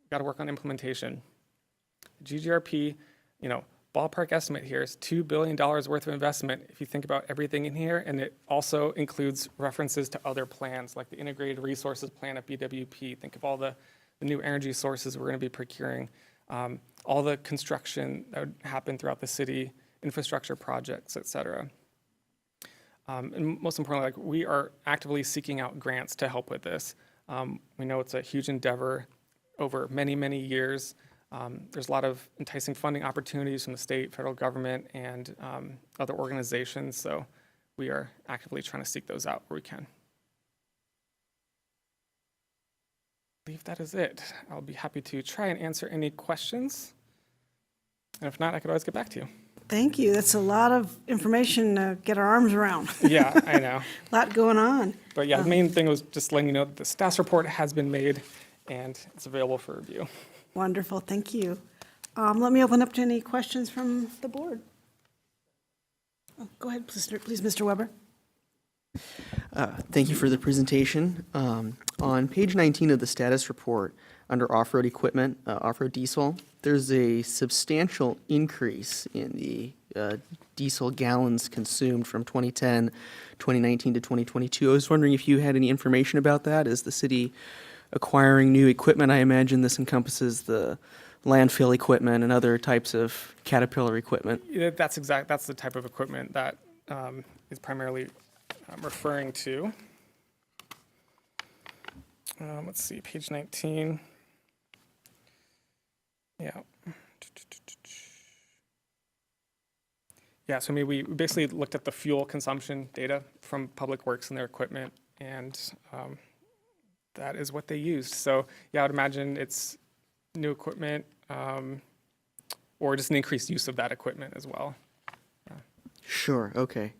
we got to work on implementation. GGRP, ballpark estimate here is $2 billion worth of investment if you think about everything in here, and it also includes references to other plans like the Integrated Resources Plan at BWP. Think of all the new energy sources we're going to be procuring, all the construction that would happen throughout the city, infrastructure projects, et cetera. And most importantly, we are actively seeking out grants to help with this. We know it's a huge endeavor over many, many years. There's a lot of enticing funding opportunities from the state, federal government, and other organizations. So we are actively trying to seek those out where we can. I believe that is it. I'll be happy to try and answer any questions. And if not, I could always get back to you. Thank you. That's a lot of information to get our arms around. Yeah, I know. A lot going on. But yeah, the main thing was just letting you know that the status report has been made and it's available for review. Wonderful. Thank you. Let me open up to any questions from the board. Oh, go ahead, please, Mr. Weber. Thank you for the presentation. On page 19 of the status report, under off-road equipment, off-road diesel, there's a substantial increase in the diesel gallons consumed from 2010, 2019 to 2022. I was wondering if you had any information about that. Is the city acquiring new equipment? I imagine this encompasses the landfill equipment and other types of Caterpillar equipment. Yeah, that's the type of equipment that is primarily referring to. Let's see, page 19. Yeah. Yeah, so we basically looked at the fuel consumption data from Public Works and their equipment, and that is what they used. So yeah, I would imagine it's new equipment or just an increased use of that equipment as well. Yeah. Sure, okay.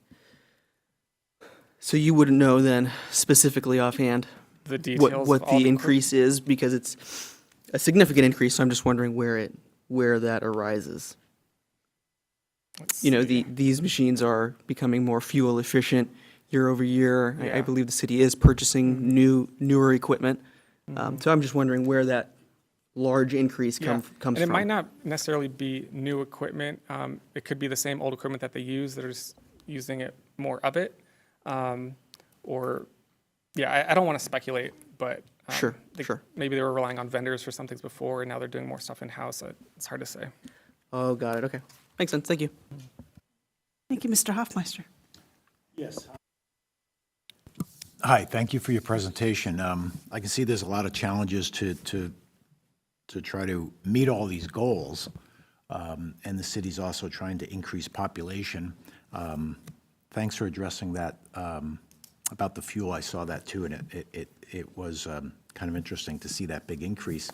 So you wouldn't know then specifically offhand The details what of all the increase is, because it's a significant increase, so I'm just wondering where that arises. These machines are becoming more fuel efficient year over year. Yeah. I believe the city is purchasing newer equipment. So I'm just wondering where that large increase comes from. And it might not necessarily be new equipment. It could be the same old equipment that they use. They're just using it more of it. I don't want to speculate, but Sure. Maybe they were relying on vendors for some things before, and now they're doing more stuff in-house. It's hard to say. Oh, got it. Okay. Makes sense. Thank you. Thank you, Mr. Hoffmeister. Yes. Hi, thank you for your presentation. I can see there's a lot of challenges to try to meet all these goals, and the city's also trying to increase population. Thanks for addressing that about the fuel. I saw that too, and it was kind of interesting to see that big increase.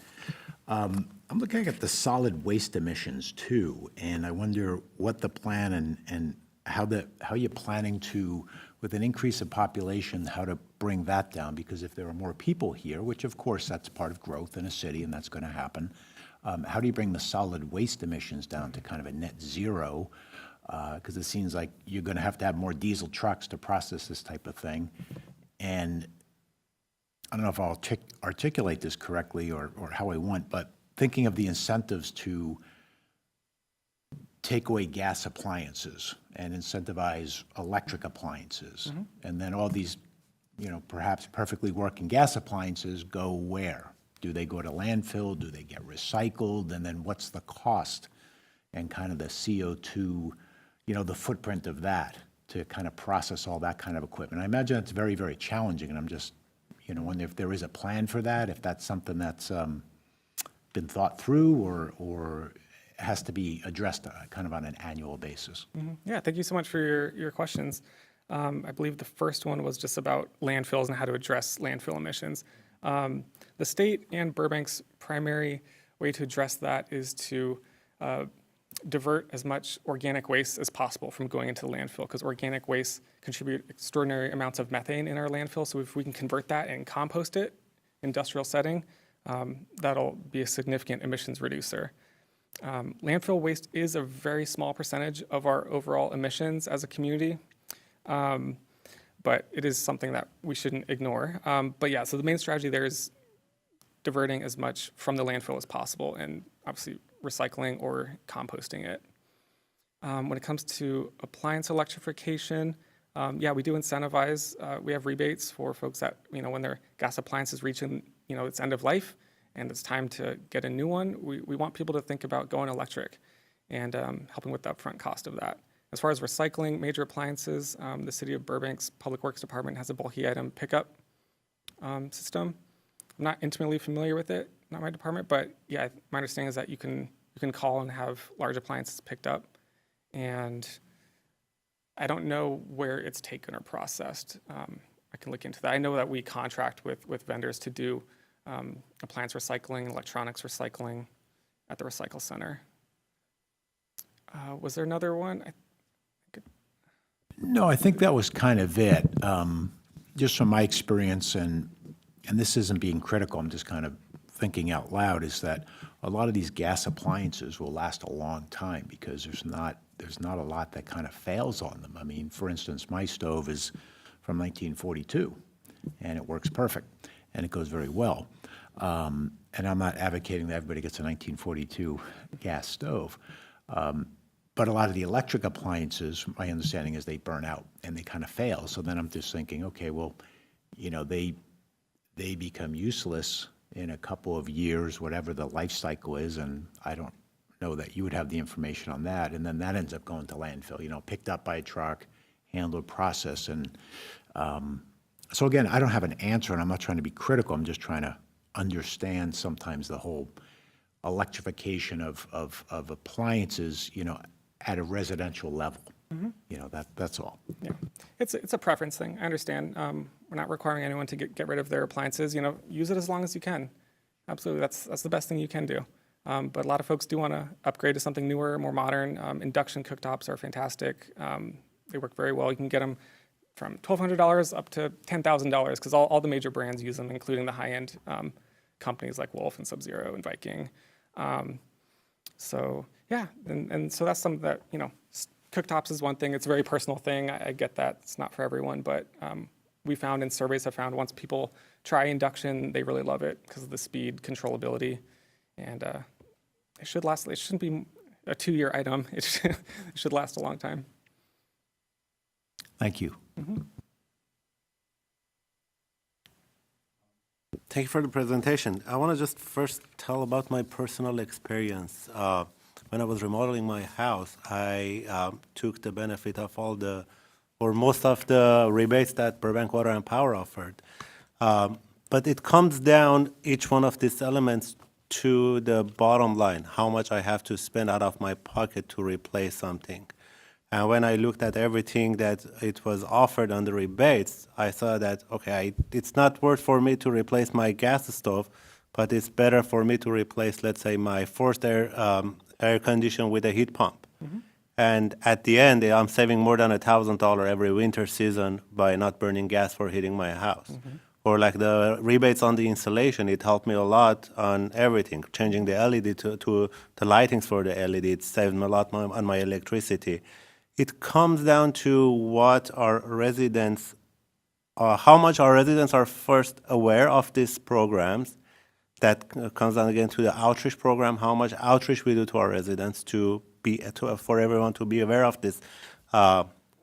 I'm looking at the solid waste emissions too, and I wonder what the plan and how you're planning to, with an increase in population, how to bring that down, because if there are more people here, which of course that's part of growth in a city and that's going to happen, how do you bring the solid waste emissions down to kind of a net zero? Because it seems like you're going to have more diesel trucks to process this type of thing. And I don't know if I'll articulate this correctly or how I want, but thinking of the incentives to take away gas appliances and incentivize electric appliances. Mm-hmm. And then all these, perhaps perfectly working gas appliances go where? Do they go to landfill? Do they get recycled? And then what's the cost and kind of the CO2, the footprint of that to kind of process all that kind of equipment? I imagine it's very, very challenging, and I'm just, wonder if there is a plan for that, if that's something that's been thought through or has to be addressed kind of on an annual basis. Mm-hmm. Yeah, thank you so much for your questions. I believe the first one was just about landfills and how to address landfill emissions. The state and Burbank's primary way to address that is to divert as much organic waste as possible from going into the landfill, because organic waste contribute extraordinary amounts of methane in our landfill. So if we can convert that and compost it, industrial setting, that'll be a significant emissions reducer. Landfill waste is a very small percentage of our overall emissions as a community, but it is something that we shouldn't ignore. But yeah, so the main strategy there is diverting as much from the landfill as possible, and obviously recycling or composting it. When it comes to appliance electrification, yeah, we do incentivize. We have rebates for folks that, when their gas appliance is reaching, its end of life and it's time to get a new one, we want people to think about going electric and helping with the upfront cost of that. As far as recycling major appliances, the City of Burbank's Public Works Department has a bulky item pickup system. I'm not intimately familiar with it, not my department, but yeah, my understanding is that you can call and have large appliances picked up. And I don't know where it's taken or processed. I can look into that. I know that we contract with vendors to do appliance recycling, electronics recycling at the recycle center. Was there another one? No, I think that was kind of it. Just from my experience, and this isn't being critical, I'm just kind of thinking out loud, is that a lot of these gas appliances will last a long time because there's not a lot that kind of fails on them. I mean, for instance, my stove is from 1942, and it works perfect, and it goes very well. And I'm not advocating that everybody gets a 1942 gas stove. But a lot of the electric appliances, my understanding is they burn out and they kind of fail. So then I'm just thinking, okay, well, they become useless in a couple of years, whatever the life cycle is, and I don't know that you would have the information on that. And then that ends up going to landfill, picked up by a truck, handled, processed. And so again, I don't have an answer, and I'm not trying to be critical. I'm just trying to understand sometimes the whole electrification of appliances, at a residential level. Mm-hmm. That's all. Yeah, it's a preference thing. I understand. We're not requiring anyone to get rid of their appliances. Use it as long as you can. Absolutely, that's the best thing you can do. But a lot of folks do want to upgrade to something newer, more modern. Induction cooktops are fantastic. They work very well. You can get them from $1,200 up to $10,000 because all the major brands use them, including the high-end companies like Wolf and Sub-Zero and Viking. So yeah, and so that's something that, cooktops is one thing. It's a very personal thing. I get that. It's not for everyone, but we found in surveys have found once people try induction, they really love it because of the speed, controllability, and it should last. It shouldn't be a 2-year item. It should last a long time. Thank you. Mm-hmm. Thank you for the presentation. I want to just first tell about my personal experience. When I was remodeling my house, I took the benefit of most of the rebates that Burbank Water and Power offered. But it comes down, each one of these elements, to the bottom line, how much I have to spend out of my pocket to replace something. And when I looked at everything that it was offered on the rebates, I saw that, okay, it's not worth for me to replace my gas stove, but it's better for me to replace, let's say, my forced air condition with a heat pump. Mm-hmm. And at the end, I'm saving more than $1,000 every winter season by not burning gas for heating my house. Mm-hmm. Or like the rebates on the installation, it helped me a lot on everything. Changing the LED to the lightings for the LED, it saved me a lot on my electricity. It comes down to what our residents, how much our residents are first aware of these programs. That comes down again to the outreach program, how much outreach we do to our residents for everyone to be aware of these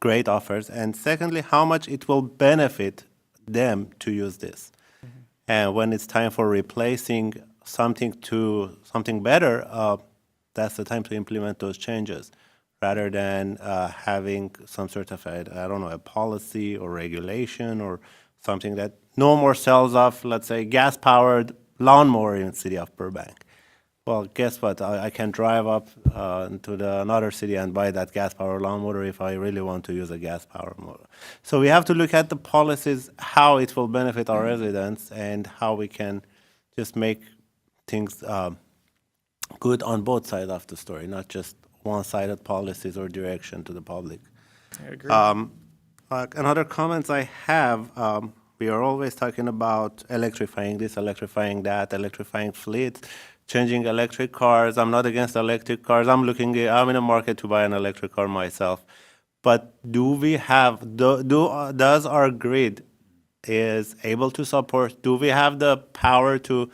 great offers. And secondly, how much it will benefit them to use this. Mm-hmm. And when it's time for replacing something to something better, that's the time to implement those changes, rather than having some sort of a policy or regulation or something that no more sales of, let's say, gas-powered lawnmower in the city of Burbank. Well, guess what? I can drive up to another city and buy that gas-powered lawn mower if I really want to use a gas-powered mower. So we have to look at the policies, how it will benefit our residents, and how we can just make things good on both sides of the story, not just one-sided policies or direction to the public. I agree. Another comments I have, we are always talking about electrifying this, electrifying that, electrifying fleets, changing electric cars. I'm not against electric cars. I'm in the market to buy an electric car myself. But does our grid is able to support, do we have the power to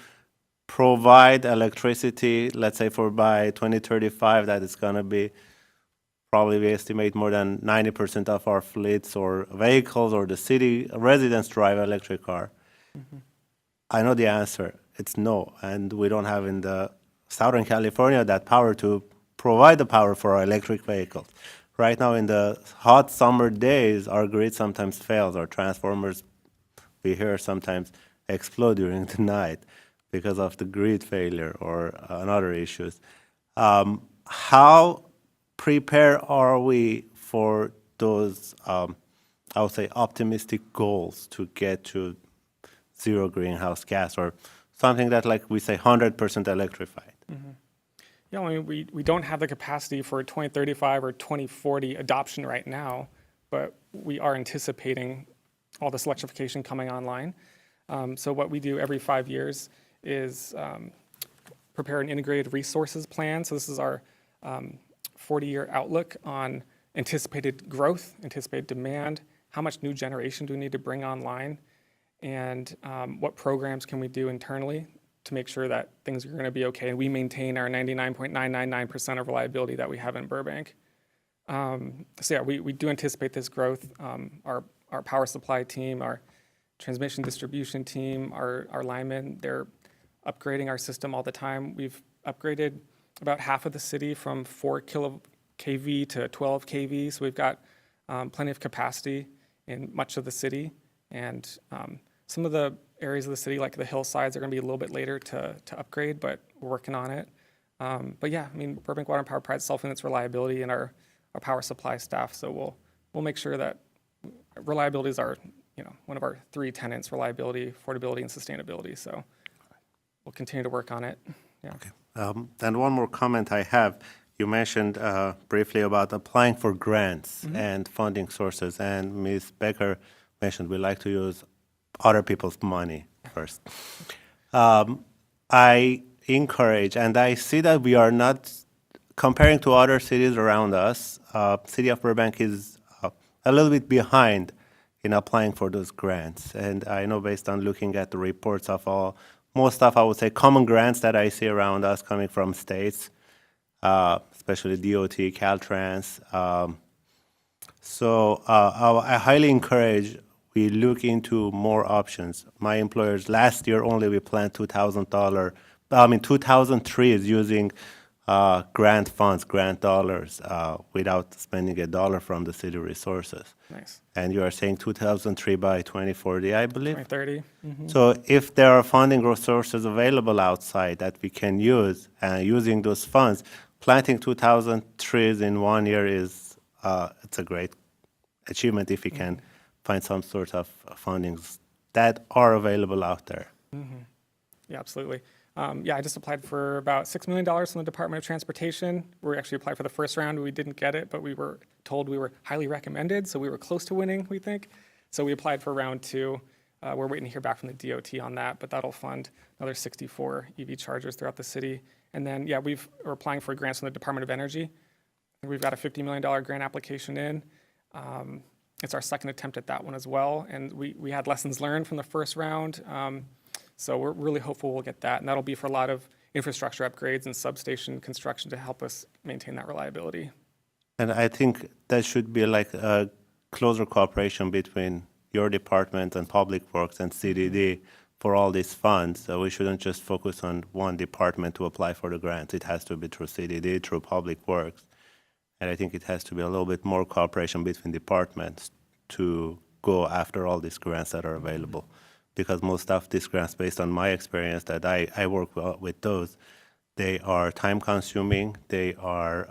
provide electricity, let's say by 2035, that it's going to be probably we estimate more than 90% of our fleets or vehicles or the city residents drive electric car. I know the answer. It's no. And we don't have in the Southern California that power to provide the power for our electric vehicles. Right now in the hot summer days, our grid sometimes fails. Our transformers, we hear sometimes explode during the night because of the grid failure or other issues. How prepared are we for those, I would say, optimistic goals to get to zero greenhouse gas or something that, like we say, 100% electrified? Yeah, I mean, we don't have the capacity for 2035 or 2040 adoption right now, but we are anticipating all this electrification coming online. So what we do every 5 years is prepare an integrated resources plan. So this is our 40-year outlook on anticipated growth, anticipated demand, how much new generation do we need to bring online, and what programs can we do internally to make sure that things are going to be okay and we maintain our 99.999% of reliability that we have in Burbank. So yeah, we do anticipate this growth. Our power supply team, our transmission distribution team, our linemen, they're upgrading our system all the time. We've upgraded about half of the city from 4 kV to 12 kV, so we've got plenty of capacity in much of the city. And some of the areas of the city, like the hillsides, are going to be a little bit later to upgrade, but we're working on it. But yeah, I mean, Burbank Water and Power prides itself in its reliability and our power supply staff, so we'll make sure that reliability is our, one of our 3 tenets: reliability, affordability, and sustainability. So we'll continue to work on it. Yeah. Okay. And one more comment I have. You mentioned briefly about applying for grants and funding sources, and Ms. Becker mentioned we like to use other people's money first. I encourage, and I see that we are not, comparing to other cities around us, City of Burbank is a little bit behind in applying for those grants. And I know based on looking at the reports of most of, I would say, common grants that I see around us coming from states, especially DOT, Caltrans. So I highly encourage we look into more options. My employers, last year only we planned $2,000 trees using grant funds, grant dollars, without spending a dollar from the city resources. Nice. And you are saying 2,000 trees by 2040, I believe? 2030. So if there are funding resources available outside that we can use, using those funds, planting 2,000 trees in 1 year is it's a great achievement if we can find some sort of fundings that are available out there. Yeah, absolutely. I just applied for about $6 million from the Department of Transportation. We actually applied for the first round. We didn't get it, but we were told we were highly recommended, so we were close to winning, we think. So we applied for round 2. We're waiting to hear back from the DOT on that, but that'll fund another 64 EV chargers throughout the city. And then, we're applying for grants from the Department of Energy. We've got a $50 million grant application in. It's our second attempt at that one as well, and we had lessons learned from the first round. So we're really hopeful we'll get that, and that'll be for a lot of infrastructure upgrades and substation construction to help us maintain that reliability. And I think that should be like a closer cooperation between your department and Public Works and CDD for all these funds. So we shouldn't just focus on one department to apply for the grant. It has to be through CDD, through Public Works. And I think it has to be a little bit more cooperation between departments to go after all these grants that are available. Because most of these grants, based on my experience that I work with those, They are time-consuming. There are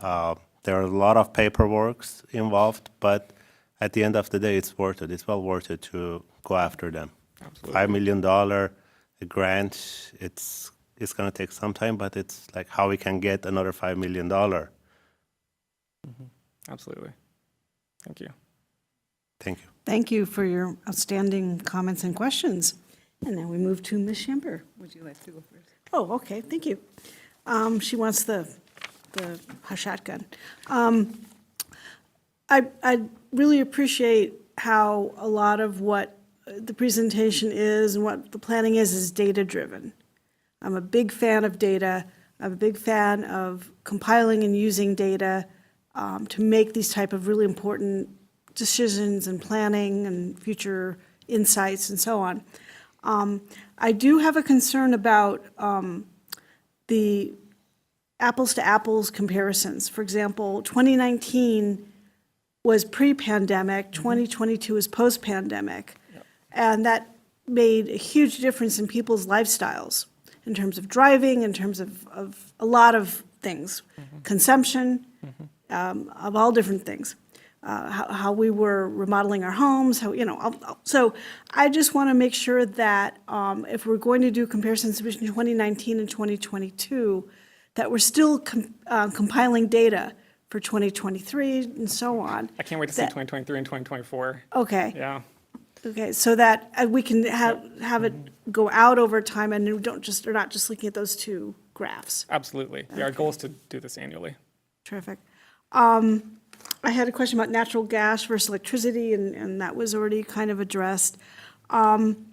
a lot of paperwork involved, but at the end of the day, it's worth it. It's well worth it to go after them. Absolutely. $5 million a grant, it's going to take some time, but it's like how we can get another $5 million. Absolutely. Thank you. Thank you. Thank you for your outstanding comments and questions. And now we move to Ms. Shamber. Would you like to go first? Oh, okay, thank you. She wants the shotgun. I really appreciate how a lot of what the presentation is and what the planning is data-driven. I'm a big fan of data. I'm a big fan of compiling and using data to make these type of really important decisions and planning and future insights and so on. I do have a concern about the apples-to-apples comparisons. For example, 2019 was pre-pandemic, 2022 is post-pandemic, and that made a huge difference in people's lifestyles in terms of driving, in terms of a lot of things, consumption, of all different things. How we were remodeling our homes, so I just want to make sure that if we're going to do comparisons between 2019 and 2022, that we're still compiling data for 2023 and so on. I can't wait to see 2023 and 2024. Okay. Yeah. Okay, so that we can have it go out over time and we're not just looking at those two graphs. Absolutely. Yeah, our goal is to do this annually. Terrific. I had a question about natural gas versus electricity, and that was already kind of addressed. And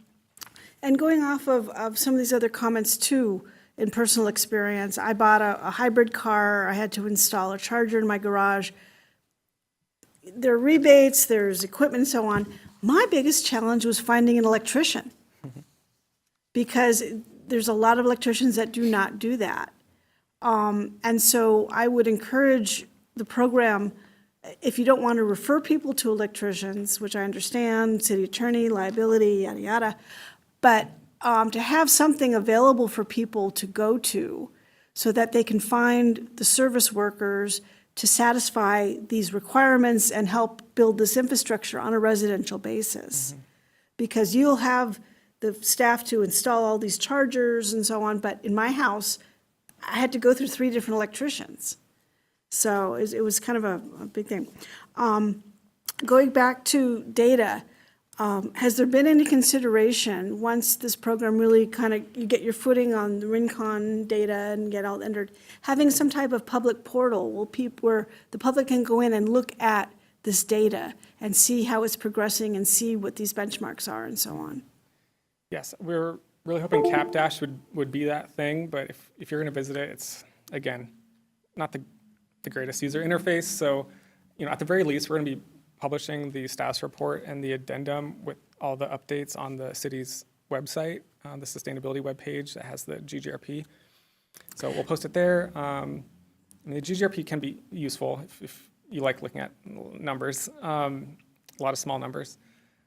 going off of some of these other comments too, in personal experience, I bought a hybrid car. I had to install a charger in my garage. There are rebates, there's equipment and so on. My biggest challenge was finding an electrician because there's a lot of electricians that do not do that. And so I would encourage the program, if you don't want to refer people to electricians, which I understand, city attorney, liability, yada, yada, but to have something available for people to go to so that they can find the service workers to satisfy these requirements and help build this infrastructure on a residential basis. Because you'll have the staff to install all these chargers and so on, but in my house, I had to go through 3 different electricians. So it was kind of a big thing. Going back to data, has there been any consideration, once this program really you get your footing on the Rincon data and get all entered, having some type of public portal where the public can go in and look at this data and see how it's progressing and see what these benchmarks are and so on? Yes, we're really hoping CapDash would be that thing, but if you're going to visit it, it's, again, not the greatest user interface. So, at the very least, we're going to be publishing the status report and the addendum with all the updates on the city's website, the sustainability webpage that has the GGRP. So we'll post it there. The GGRP can be useful if you like looking at numbers, a lot of small numbers.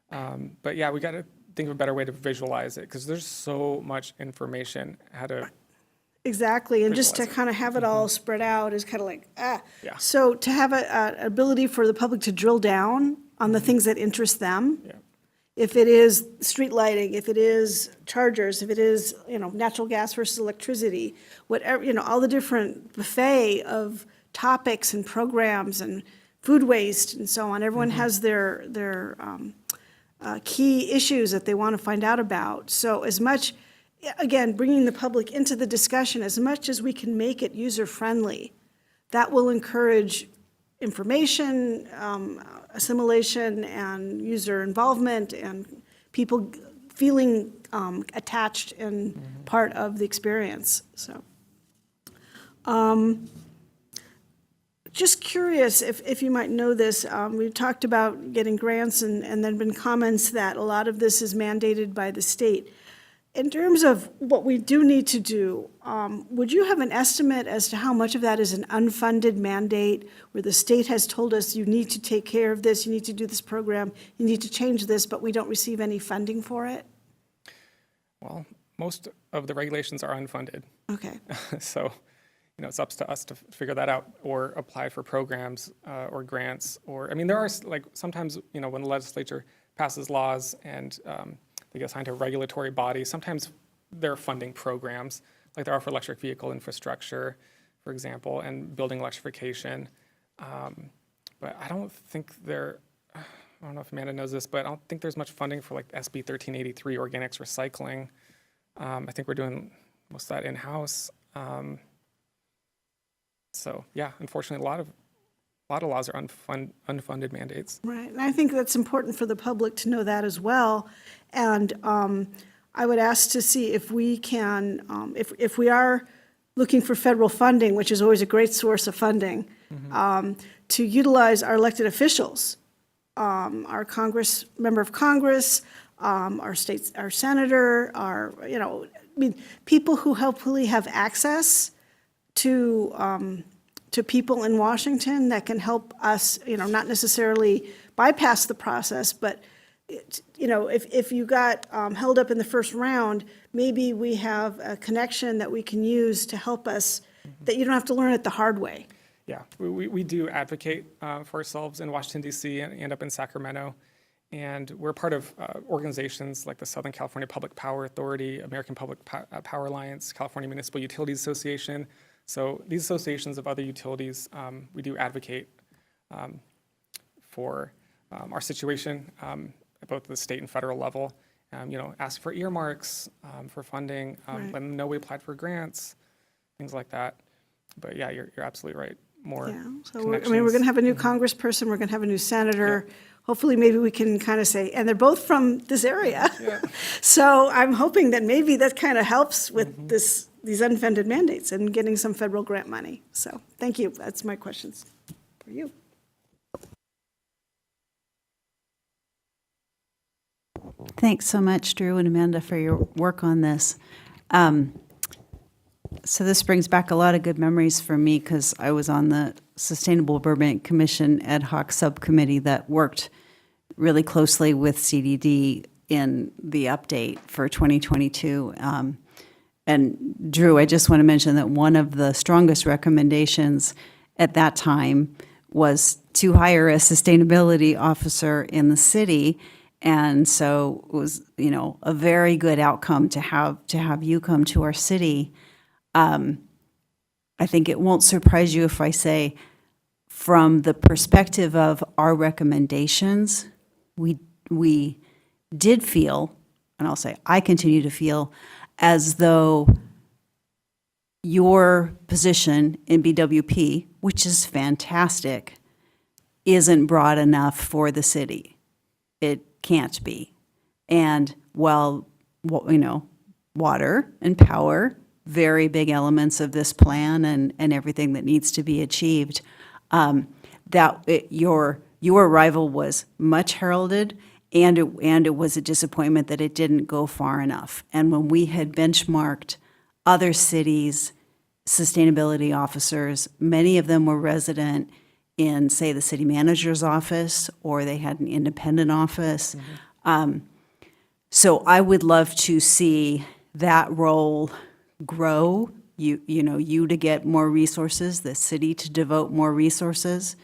But yeah, we got to think of a better way to visualize it because there's so much information how to. Exactly, and just to kind of have it all spread out is kind of like, Yeah. So to have an ability for the public to drill down on the things that interest them, Yeah. if it is street lighting, if it is chargers, if it is, natural gas versus electricity, whatever, all the different buffet of topics and programs and food waste and so on. Everyone has their key issues that they want to find out about. So as much, again, bringing the public into the discussion, as much as we can make it user-friendly, that will encourage information, assimilation, and user involvement, and people feeling attached and part of the experience. So, just curious if you might know this. We talked about getting grants, and then been comments that a lot of this is mandated by the state. In terms of what we do need to do, would you have an estimate as to how much of that is an unfunded mandate where the state has told us you need to take care of this, you need to do this program, you need to change this, but we don't receive any funding for it? Well, most of the regulations are unfunded. Okay. So it's up to us to figure that out or apply for programs or grants. Or, I mean, there are, like, sometimes, when the legislature passes laws and they get assigned to a regulatory body, sometimes they're funding programs, like there are for electric vehicle infrastructure, for example, and building electrification. But I don't think I don't know if Amanda knows this, but I don't think there's much funding for like SB 1383 organics recycling. I think we're doing most of that in-house. So yeah, unfortunately, a lot of laws are unfunded mandates. Right, and I think that's important for the public to know that as well. And I would ask to see if we can, if we are looking for federal funding, which is always a great source of funding, to utilize our elected officials, our member of Congress, our senator, people who hopefully have access to people in Washington that can help us, not necessarily bypass the process, but if you got held up in the first round, maybe we have a connection that we can use to help us, that you don't have to learn it the hard way. Yeah, we do advocate for ourselves in Washington, D.C. and up in Sacramento. And we're part of organizations like the Southern California Public Power Authority, American Public Power Alliance, California Municipal Utilities Association. So these associations of other utilities, we do advocate for our situation at both the state and federal level. Ask for earmarks for funding, let them know we applied for grants, things like that. But yeah, you're absolutely right. Yeah, so we're going to have a new congressperson, we're going to have a new senator. Yeah. Hopefully, maybe we can kind of say, and they're both from this area. Yeah. So I'm hoping that maybe that kind of helps with these unfunded mandates and getting some federal grant money. So thank you. That's my questions for you. Thanks so much, Drew and Amanda, for your work on this. So this brings back a lot of good memories for me because I was on the Sustainable Burbank Commission ad hoc subcommittee that worked really closely with CDD in the update for 2022. And Drew, I just want to mention that one of the strongest recommendations at that time was to hire a sustainability officer in the city. And so it was, a very good outcome to have you come to our city. I think it won't surprise you if I say, from the perspective of our recommendations, we did feel, and I'll say I continue to feel, as though your position in BWP, which is fantastic, isn't broad enough for the city. It can't be. And while, water and power, very big elements of this plan and everything that needs to be achieved, your arrival was much heralded, and it was a disappointment that it didn't go far enough. And when we had benchmarked other cities' sustainability officers, many of them were resident in, say, the city manager's office, or they had an independent office. So I would love to see that role grow, you to get more resources, the city to devote more resources.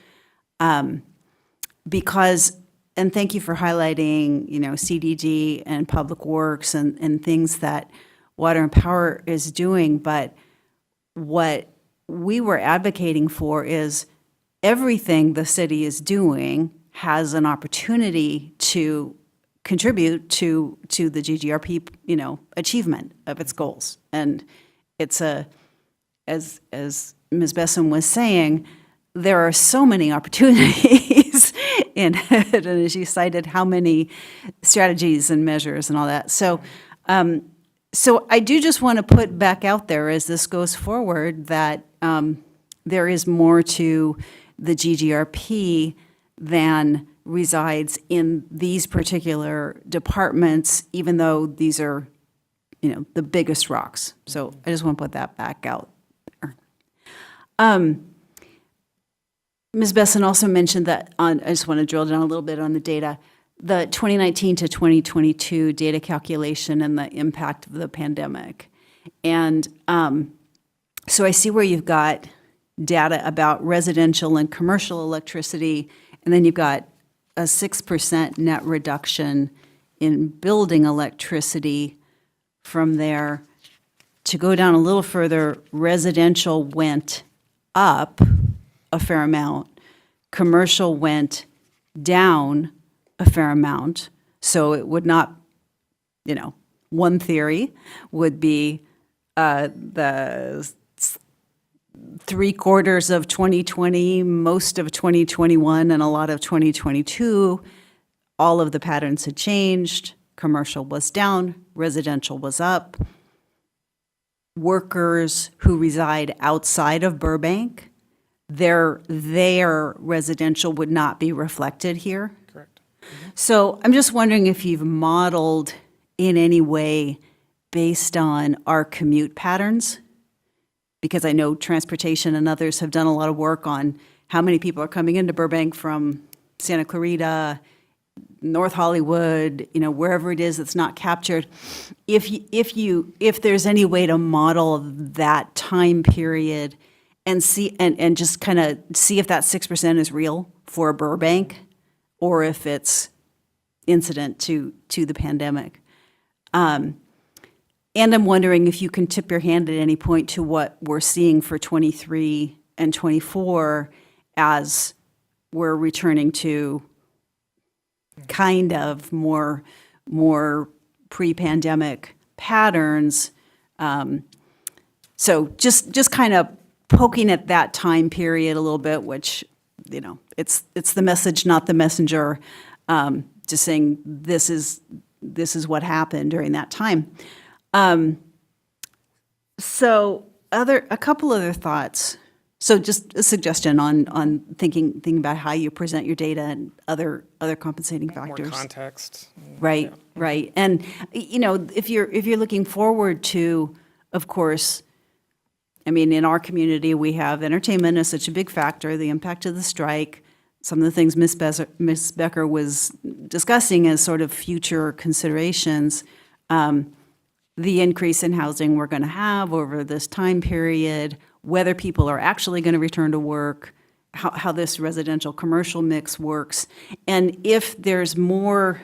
Because, and thank you for highlighting, CDD and Public Works and things that Water and Power is doing, but what we were advocating for is everything the city is doing has an opportunity to contribute to the GGRP, achievement of its goals. And it's as Ms. Besson was saying, there are so many opportunities in it, and as you cited, how many strategies and measures and all that. So, so I do just want to put back out there as this goes forward that there is more to the GGRP than resides in these particular departments, even though these are, the biggest rocks. So I just want to put that back out there. Ms. Besson also mentioned that I just want to drill down a little bit on the data, the 2019 to 2022 data calculation and the impact of the pandemic. And So I see where you've got data about residential and commercial electricity, and then you've got a 6% net reduction in building electricity from there. To go down a little further, residential went up a fair amount, commercial went down a fair amount. So it would not, one theory would be the 3/4 of 2020, most of 2021, and a lot of 2022, all of the patterns had changed. Commercial was down, residential was up. Workers who reside outside of Burbank, their residential would not be reflected here. Correct. So I'm just wondering if you've modeled in any way based on our commute patterns, because I know transportation and others have done a lot of work on how many people are coming into Burbank from Santa Clarita, North Hollywood, wherever it is that's not captured. If there's any way to model that time period and see and just kind of see if that 6% is real for Burbank, or if it's incident to the pandemic. And I'm wondering if you can tip your hand at any point to what we're seeing for 23 and 24 as we're returning to kind of more pre-pandemic patterns. So just kind of poking at that time period a little bit, which, it's the message, not the messenger, just saying this is what happened during that time. So a couple other thoughts. So just a suggestion on thinking about how you present your data and other compensating factors. More context. Right, right. And, if you're looking forward to, of course, in our community, we have entertainment as such a big factor, the impact of the strike, some of the things Ms. Becker was discussing as sort of future considerations, the increase in housing we're going to have over this time period, whether people are actually going to return to work, how this residential commercial mix works. And if there's more,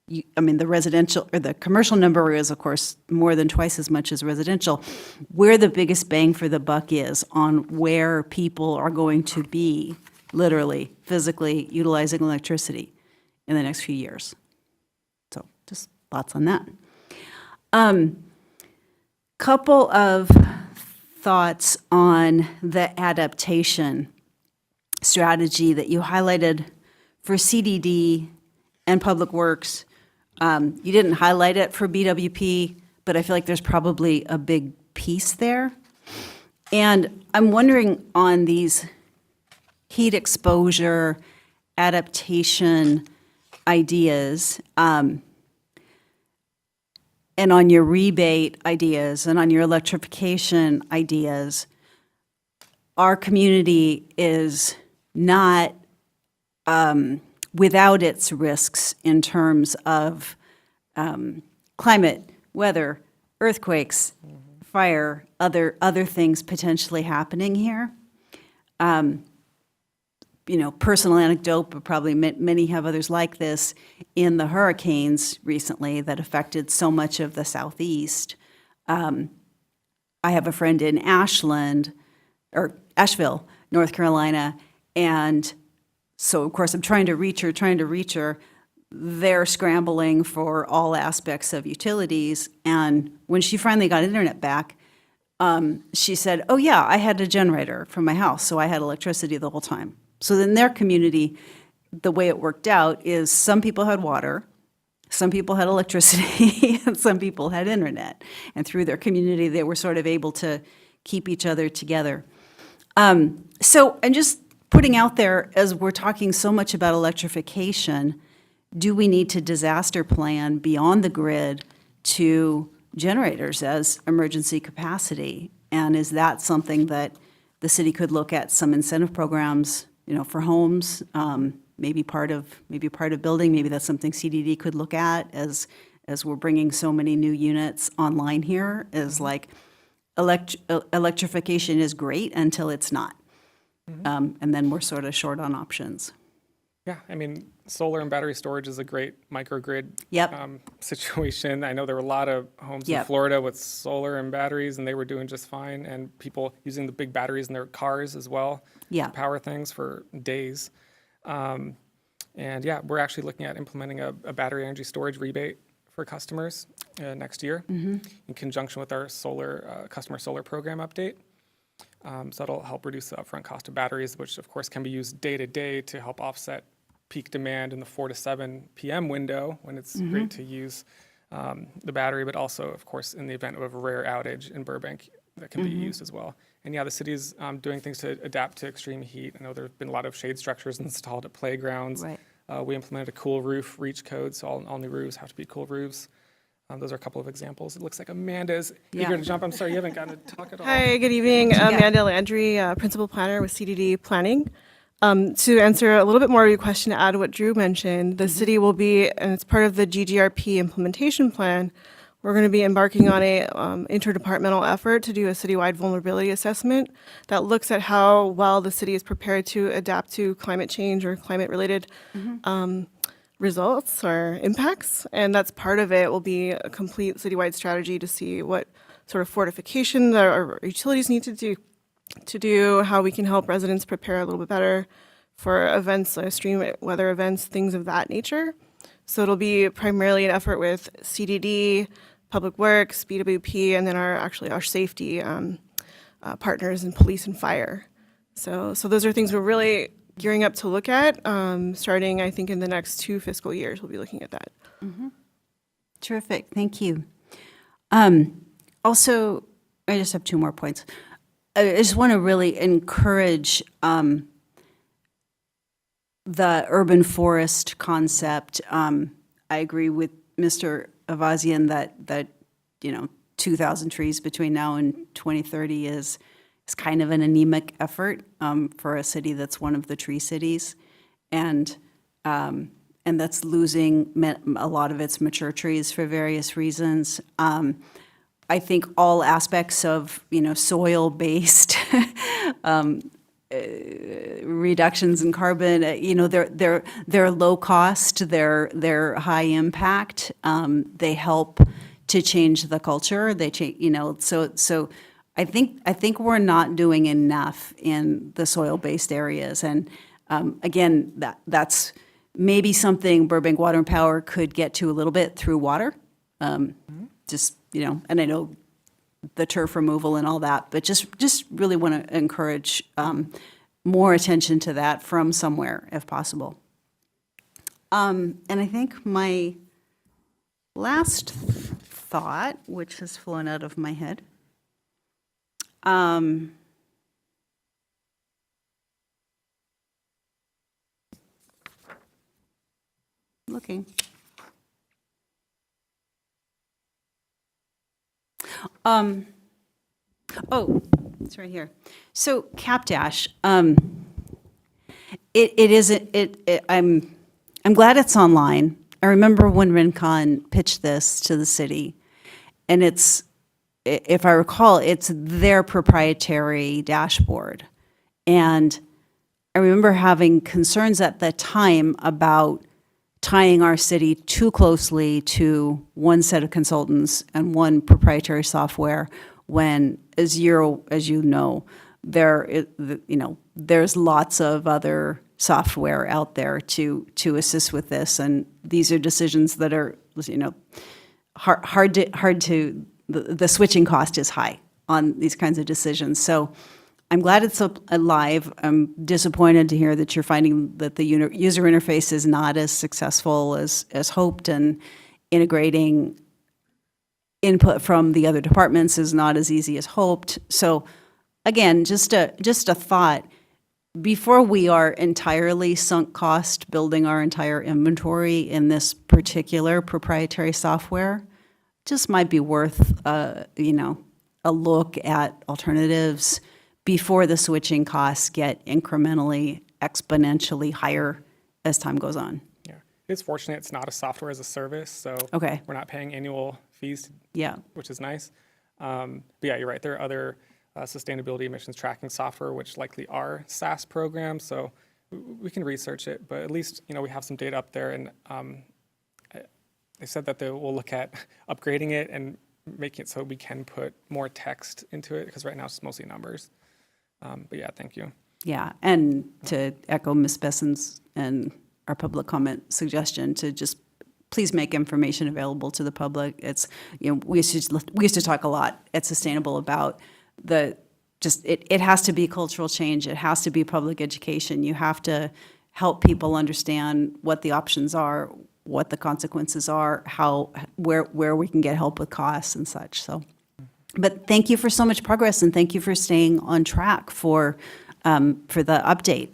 the residential or the commercial number is, of course, more than twice as much as residential, where the biggest bang for the buck is on where people are going to be literally, physically utilizing electricity in the next few years. So just thoughts on that. Couple of thoughts on the adaptation strategy that you highlighted for CDD and Public Works. You didn't highlight it for BWP, but I feel like there's probably a big piece there. And I'm wondering on these heat exposure adaptation ideas, and on your rebate ideas and on your electrification ideas, our community is not without its risks in terms of climate, weather, earthquakes, fire, other things potentially happening here. Personal anecdote, but probably many have others like this, in the hurricanes recently that affected so much of the Southeast. I have a friend in Asheville, North Carolina, and so of course I'm trying to reach her. They're scrambling for all aspects of utilities, and when she finally got internet back, she said, "Oh yeah, I had a generator from my house, so I had electricity the whole time." So in their community, the way it worked out is some people had water, some people had electricity, and some people had internet. And through their community, they were sort of able to keep each other together. So I'm just putting out there, as we're talking so much about electrification, do we need to disaster plan beyond the grid to generators as emergency capacity? And is that something that the city could look at, some incentive programs, for homes, maybe part of building? Maybe that's something CDD could look at as we're bringing so many new units online here, is like electrification is great until it's not. And then we're sort of short on options. Yeah, I mean, solar and battery storage is a great microgrid Yep. situation. I know there were a lot of homes in Yep. Florida with solar and batteries, and they were doing just fine, and people using the big batteries in their cars as well Yeah. to power things for days. And yeah, we're actually looking at implementing a battery energy storage rebate for customers next year in conjunction with our solar customer solar program update. So that'll help reduce the upfront cost of batteries, which of course can be used day to day to help offset peak demand in the 4 to 7 p.m. window when it's great to use the battery, but also, of course, in the event of a rare outage in Burbank, that can be used as well. And yeah, the city's doing things to adapt to extreme heat. I know there have been a lot of shade structures installed at playgrounds. Right. We implemented a cool roof reach code, so all new roofs have to be cool roofs. Those are a couple of examples. It looks like Amanda's eager to jump. I'm sorry, you haven't gotten to talk at all. Hi, good evening. Amanda Landry, Principal Planner with CDD Planning. To answer a little bit more of your question, to add what Drew mentioned, the city will be, and it's part of the GGRP implementation plan, we're going to be embarking on a interdepartmental effort to do a citywide vulnerability assessment that looks at how well the city is prepared to adapt to climate change or climate-related results or impacts. And that's part of it will be a complete citywide strategy to see what sort of fortification our utilities need to do, how we can help residents prepare a little bit better for events, extreme weather events, things of that nature. So it'll be primarily an effort with CDD, Public Works, BWP, and then our safety partners in police and fire. So those are things we're really gearing up to look at, starting, I think, in the next 2 fiscal years, we'll be looking at that. Terrific, thank you. Also, I just have 2 more points. I just want to really encourage the urban forest concept. I agree with Mr. Avazian that 2,000 trees between now and 2030 is kind of an anemic effort for a city that's one of the tree cities, and that's losing a lot of its mature trees for various reasons. I think all aspects of soil-based reductions in carbon, they're low cost, they're high impact. They help to change the culture. They change, so I think we're not doing enough in the soil-based areas. And again, that's maybe something Burbank Water and Power could get to a little bit through water. And I know the turf removal and all that, but just really want to encourage more attention to that from somewhere if possible. And I think my last thought, which has flown out of my head, looking. Oh, it's right here. So Capdash, I'm glad it's online. I remember when Rincon pitched this to the city, and it's, if I recall, it's their proprietary dashboard. And I remember having concerns at the time about tying our city too closely to one set of consultants and one proprietary software when, as you know, there's lots of other software out there to assist with this, and these are decisions that are hard to the switching cost is high on these kinds of decisions. So I'm glad it's alive. I'm disappointed to hear that you're finding that the user interface is not as successful as hoped, and integrating input from the other departments is not as easy as hoped. So again, just a thought, before we are entirely sunk cost building our entire inventory in this particular proprietary software, just might be worth a look at alternatives before the switching costs get incrementally, exponentially higher as time goes on. Yeah, it's fortunate it's not a software as a service, so Okay. we're not paying annual fees, Yeah. which is nice. But yeah, you're right. There are other sustainability emissions tracking software, which likely are SaaS programs. So we can research it, but at least, we have some data up there. And they said that they will look at upgrading it and making it so we can put more text into it, because right now it's mostly numbers. But yeah, thank you. Yeah, and to echo Ms. Besson's and our public comment suggestion to just please make information available to the public. It's, we used to talk a lot at Sustainable about it has to be cultural change. It has to be public education. You have to help people understand what the options are, what the consequences are, where we can get help with costs and such. So, but thank you for so much progress, and thank you for staying on track for the update.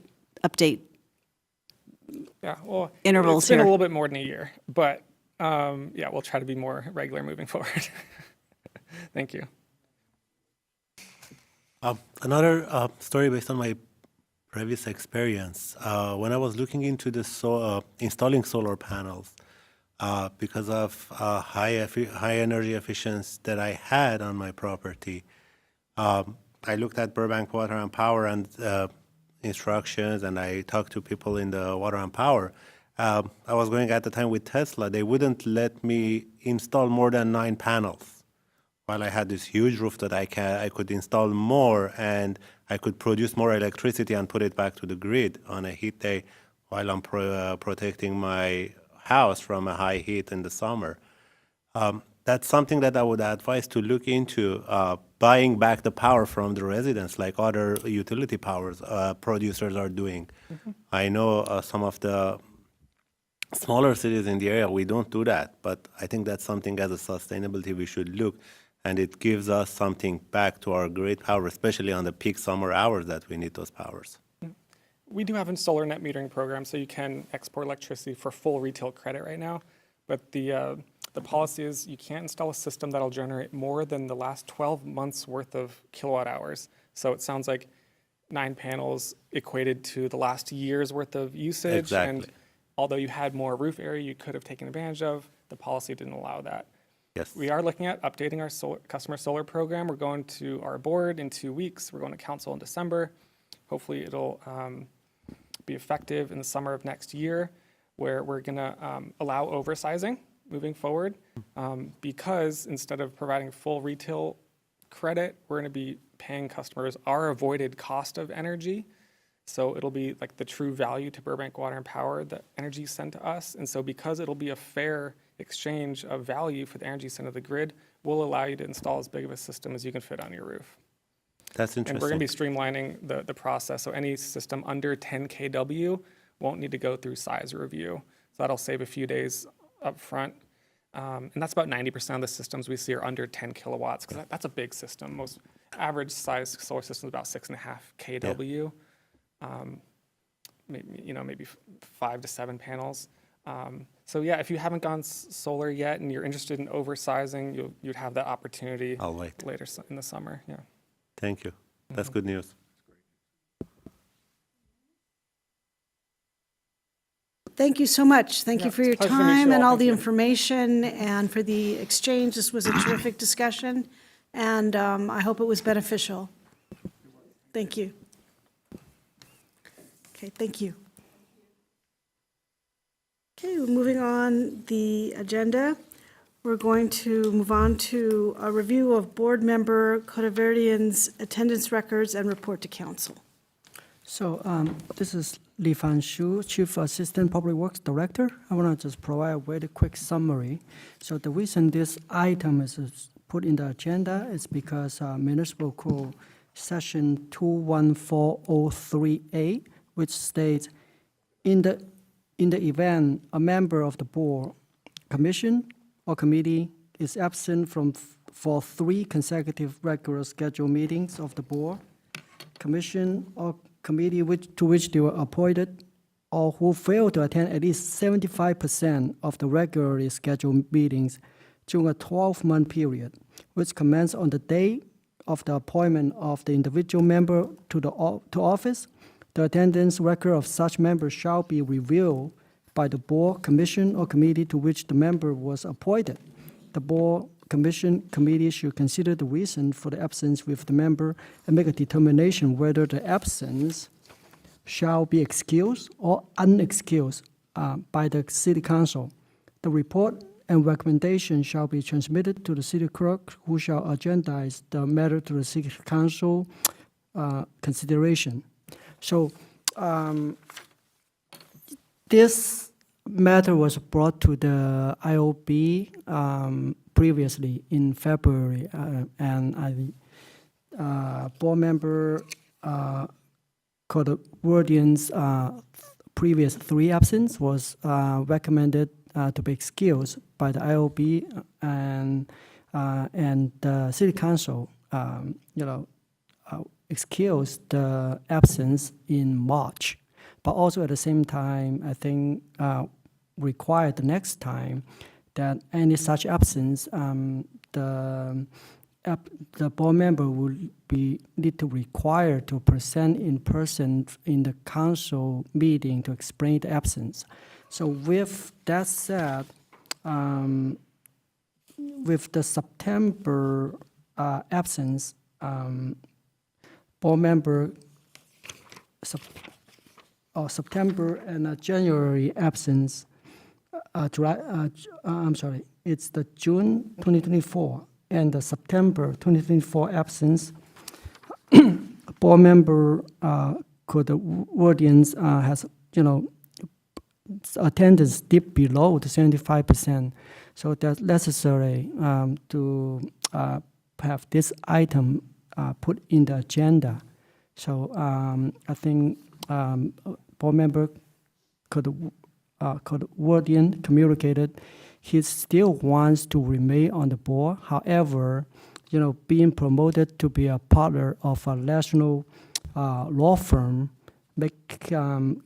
Yeah, well, Intervals it's been here. a little bit more than a year, but yeah, we'll try to be more regular moving forward. Thank you. Another story based on my previous experience. When I was looking into installing solar panels, because of high energy efficiency that I had on my property, I looked at Burbank Water and Power and instructions, and I talked to people in the Water and Power. I was going at the time with Tesla. They wouldn't let me install more than 9 panels, while I had this huge roof that I could install more, and I could produce more electricity and put it back to the grid on a heat day, while I'm protecting my house from a high heat in the summer. That's something that I would advise to look into, buying back the power from the residents, like other utility producers are doing. Mm-hmm. I know some of the smaller cities in the area, we don't do that, but I think that's something as a sustainability we should look, and it gives us something back to our grid power, especially on the peak summer hours that we need those powers. We do have a solar net metering program, so you can export electricity for full retail credit right now, but the policy is you can't install a system that'll generate more than the last 12 months worth of kilowatt hours. So it sounds like 9 panels equated to the last year's worth of usage. Exactly. And although you had more roof area you could have taken advantage of, the policy didn't allow that. Yes. We are looking at updating our customer solar program. We're going to our board in 2 weeks. We're going to council in December. Hopefully it'll be effective in the summer of next year, where we're going to allow oversizing moving forward, because instead of providing full retail credit, we're going to be paying customers our avoided cost of energy. So it'll be like the true value to Burbank Water and Power that energy sent to us. And so because it'll be a fair exchange of value for the energy sent to the grid, we'll allow you to install as big of a system as you can fit on your roof. That's interesting. And we're going to be streamlining the process. So any system under 10 kW won't need to go through size review. So that'll save a few days up front. And that's about 90% of the systems we see are under 10 kilowatts, because that's a big system. Most average size solar system is about 6.5 kW. Maybe 5 to 7 panels. So yeah, if you haven't gone solar yet and you're interested in oversizing, you'd have that opportunity. I'll wait. Later in the summer. Yeah. Thank you. That's good news. Thank you so much. Thank you for your pleasure to meet you time and all. all Thank the you. information and for the exchange. This was a terrific discussion, and I hope it was beneficial. Thank you. Okay, thank you. Okay, we're moving on the agenda. We're going to move on to a review of board member Codavarian's attendance records and report to council. So this is Li Fan Shu, Chief Assistant Public Works Director. I want to just provide a very quick summary. So the reason this item is put in the agenda is because Municipal Code Section 21403A, which states, in the event a member of the board, commission, or committee is absent for 3 consecutive regular scheduled meetings of the board, commission, or committee to which they were appointed, or who fail to attend at least 75% of the regularly scheduled meetings during a 12-month period, which commences on the day of the appointment of the individual member to office, the attendance record of such member shall be reviewed by the board, commission, or committee to which the member was appointed. The board, committee should consider the reason for the absence with the member and make a determination whether the absence shall be excused or unexcused by the city council. The report and recommendation shall be transmitted to the city clerk, who shall agendize the matter to the city council consideration. So this matter was brought to the IOB previously in February, and board member Cordian's previous 3 absence was recommended to be excused by the IOB and the city council, excused the absence in March. But also at the same time, I think required the next time that any such absence, the board member will need to require to present in person in the council meeting to explain the absence. So with that said, with the September absence, board member September and January absence, it's the June 2024 and the September 2024 absence. Board member Cordian's has, attendance dipped below the 75%. So that's necessary to have this item put in the agenda. So I think board member Cordian communicated he still wants to remain on the board. However, being promoted to be a partner of a national law firm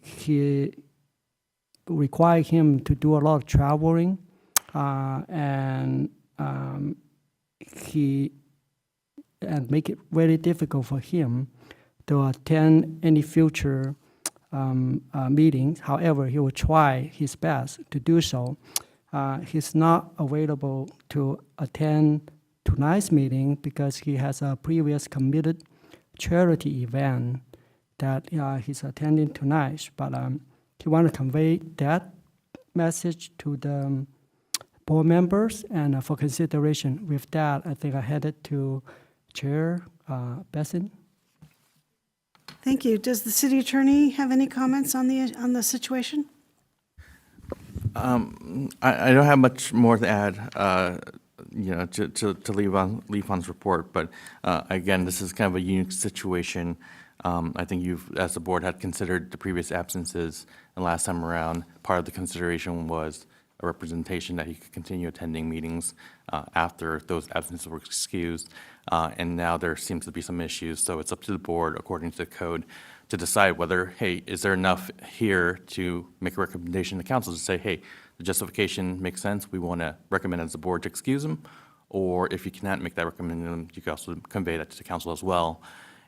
he require him to do a lot of traveling, and make it very difficult for him to attend any future meetings. However, he will try his best to do so. He's not available to attend tonight's meeting because he has a previous committed charity event that he's attending tonight. But he want to convey that message to the board members and for consideration. With that, I think I headed to Chair Besson. Thank you. Does the city attorney have any comments on the situation? I don't have much more to add, to Lee-Fan's report, but again, this is kind of a unique situation. I think you've, as the board, had considered the previous absences, and last time around, part of the consideration was a representation that he could continue attending meetings after those absences were excused, and now there seems to be some issues, so it's up to the board, according to the code, to decide whether, hey, is there enough here to make a recommendation to council to say, hey, the justification makes sense, we want to recommend as the board to excuse him, or if you cannot make that recommendation, you can also convey that to the council as well.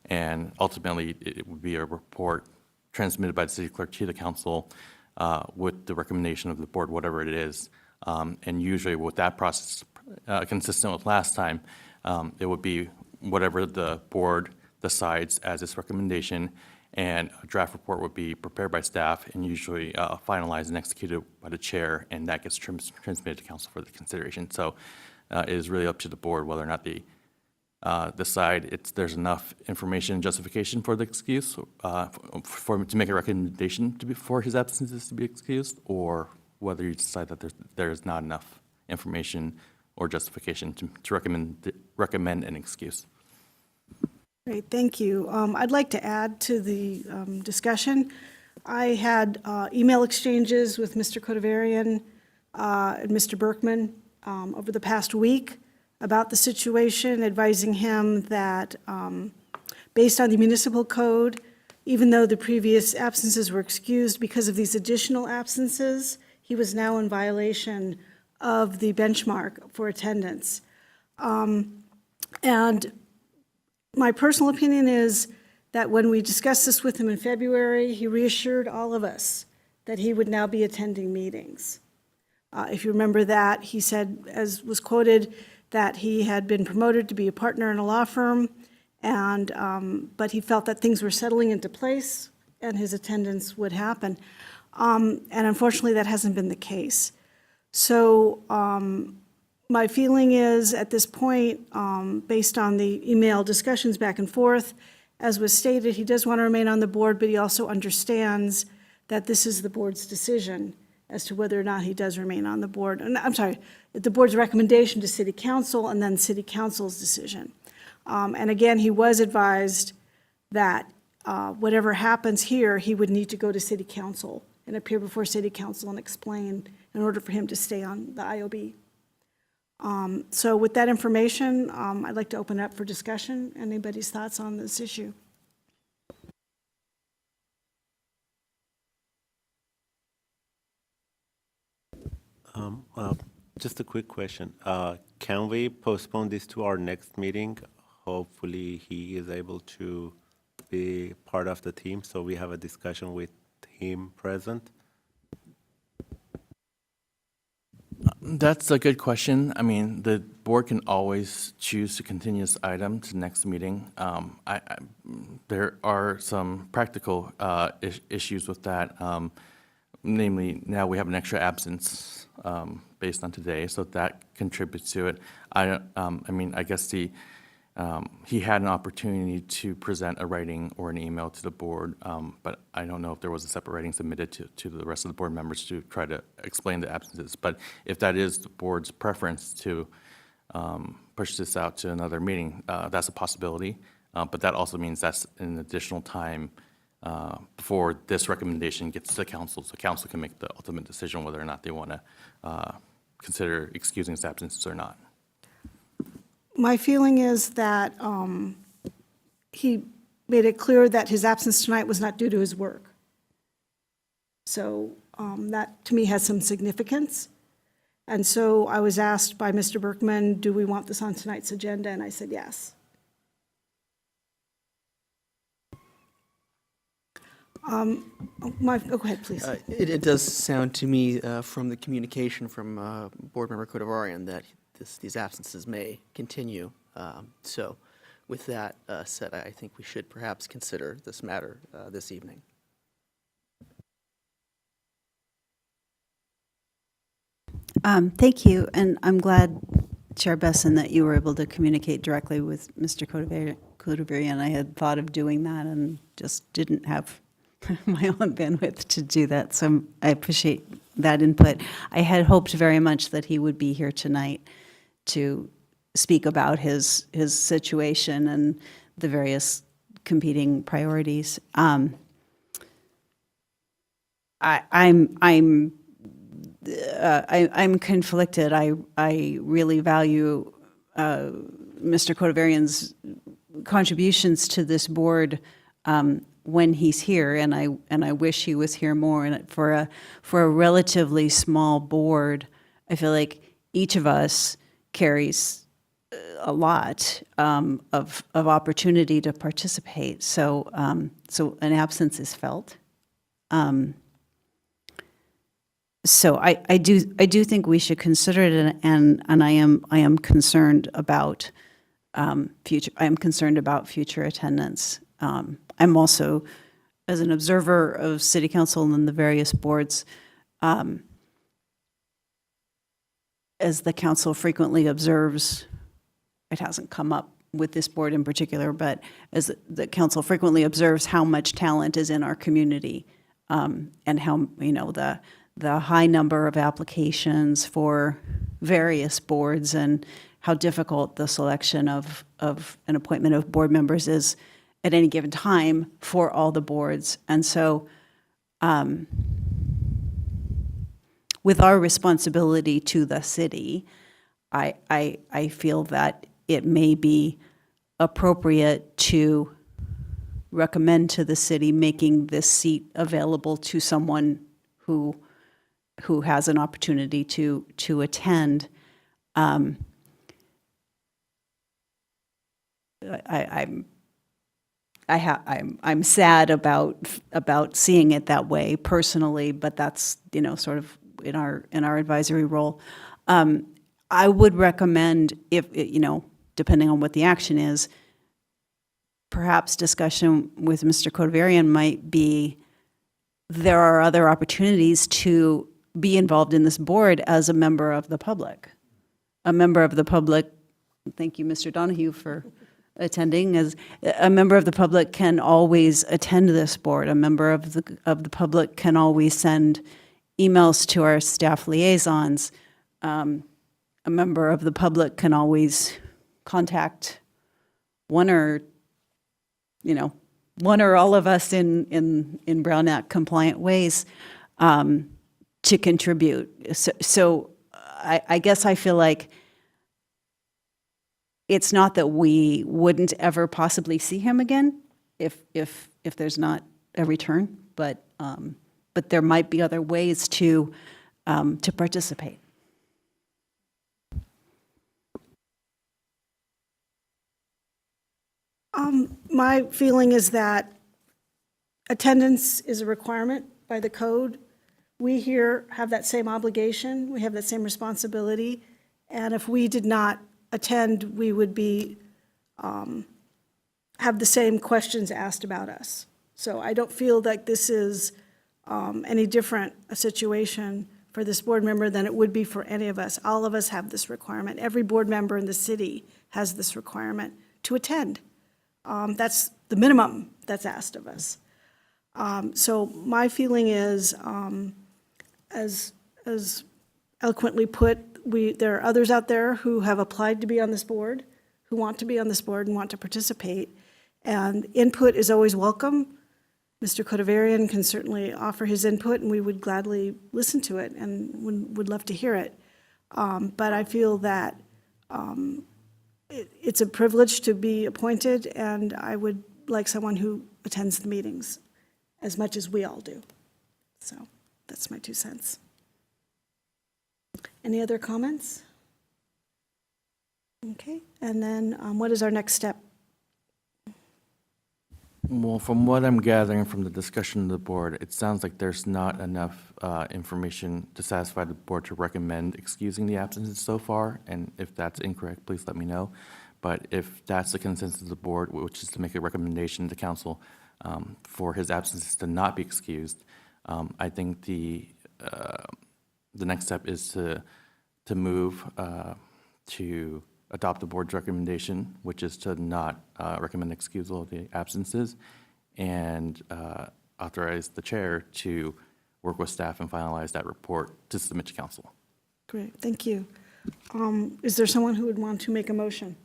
And ultimately, it would be a report transmitted by the city clerk to the council with the recommendation of the board, whatever it is. And usually with that process, consistent with last time, it would be whatever the board decides as its recommendation, and a draft report would be prepared by staff and usually finalized and executed by the chair, and that gets transmitted to council for the consideration. So it is really up to the board whether or not they decide there's enough information and justification for the excuse to make a recommendation for his absences to be excused, or whether you decide that there is not enough information or justification to recommend an excuse. Great, thank you. I'd like to add to the discussion. I had email exchanges with Mr. Codavarian and Mr. Berkman over the past week about the situation, advising him that based on the municipal code, even though the previous absences were excused, because of these additional absences, he was now in violation of the benchmark for attendance. And my personal opinion is that when we discussed this with him in February, he reassured all of us that he would now be attending meetings. If you remember that, he said, as was quoted, that he had been promoted to be a partner in a law firm, and, but he felt that things were settling into place and his attendance would happen. And unfortunately, that hasn't been the case. So my feeling is, at this point, based on the email discussions back and forth, as was stated, he does want to remain on the board, but he also understands that this is the board's decision as to whether or not he does remain on the board. And I'm sorry, the board's recommendation to city council and then city council's decision. And again, he was advised that whatever happens here, he would need to go to city council and appear before city council and explain in order for him to stay on the IOB. So with that information, I'd like to open it up for discussion. Anybody's thoughts on this issue? Just a quick question. Can we postpone this to our next meeting? Hopefully, he is able to be part of the team, so we have a discussion with him present. That's a good question. I mean, the board can always choose to continue this item to next meeting. There are some practical issues with that. Namely, now we have an extra absence based on today, so that contributes to it. I mean, I guess he had an opportunity to present a writing or an email to the board, but I don't know if there was a separate writing submitted to the rest of the board members to try to explain the absences. But if that is the board's preference to push this out to another meeting, that's a possibility. But that also means that's an additional time before this recommendation gets to council, so council can make the ultimate decision whether or not they want to consider excusing his absences or not. My feeling is that he made it clear that his absence tonight was not due to his work. So that, to me, has some significance. And so I was asked by Mr. Berkman, do we want this on tonight's agenda? And I said yes. Go ahead, please. It does sound to me from the communication from Board Member Kodavarian that these absences may continue. So with that said, I think we should perhaps consider this matter this evening. Thank you, and I'm glad, Chair Besson, that you were able to communicate directly with Mr. Kodavarian. I had thought of doing that and just didn't have my own bandwidth to do that, so I appreciate that input. I had hoped very much that he would be here tonight to speak about his situation and the various competing priorities. I'm conflicted. I really value Mr. Kodavarian's contributions to this board when he's here, and I wish he was here more. And for a relatively small board, I feel like each of us carries a lot of opportunity to participate. So an absence is felt. So I do think we should consider it, and I am concerned about future. I am concerned about future attendance. I'm also, as an observer of City Council and the various boards, as the council frequently observes, it hasn't come up with this board in particular, but as the council frequently observes how much talent is in our community, and how, the high number of applications for various boards and how difficult the selection of an appointment of board members is at any given time for all the boards. And so with our responsibility to the city, I feel that it may be appropriate to recommend to the city making this seat available to someone who has an opportunity to attend. I'm sad about seeing it that way personally, but that's sort of in our advisory role. I would recommend, if, depending on what the action is, perhaps discussion with Mr. Kodavarian might be, there are other opportunities to be involved in this board as a member of the public. A member of the public, thank you, Mr. Donahue, for attending. As a member of the public can always attend this board. A member of the public can always send emails to our staff liaisons. A member of the public can always contact one or all of us in Brown Act compliant ways to contribute. So I guess I feel like it's not that we wouldn't ever possibly see him again if there's not a return, but there might be other ways to participate. My feeling is that attendance is a requirement by the code. We here have that same obligation, we have that same responsibility, and if we did not attend, we would be, have the same questions asked about us. So I don't feel like this is any different a situation for this board member than it would be for any of us. All of us have this requirement. Every board member in the city has this requirement to attend. That's the minimum that's asked of us. So my feeling is, as eloquently put, there are others out there who have applied to be on this board, who want to be on this board and want to participate, and input is always welcome. Mr. Kodavarian can certainly offer his input, and we would gladly listen to it and would love to hear it. But I feel that it's a privilege to be appointed, and I would like someone who attends the meetings as much as we all do. So that's my 2 cents. Any other comments? Okay, and then what is our next step? Well, from what I'm gathering from the discussion of the board, it sounds like there's not enough information to satisfy the board to recommend excusing the absences so far, and if that's incorrect, please let me know. But if that's the consensus of the board, which is to make a recommendation to council for his absences to not be excused, I think the next step is to move to adopt the board's recommendation, which is to not recommend excusal of the absences, and authorize the chair to work with staff and finalize that report to submit to council. Great, thank you. Is there someone who would want to make a motion?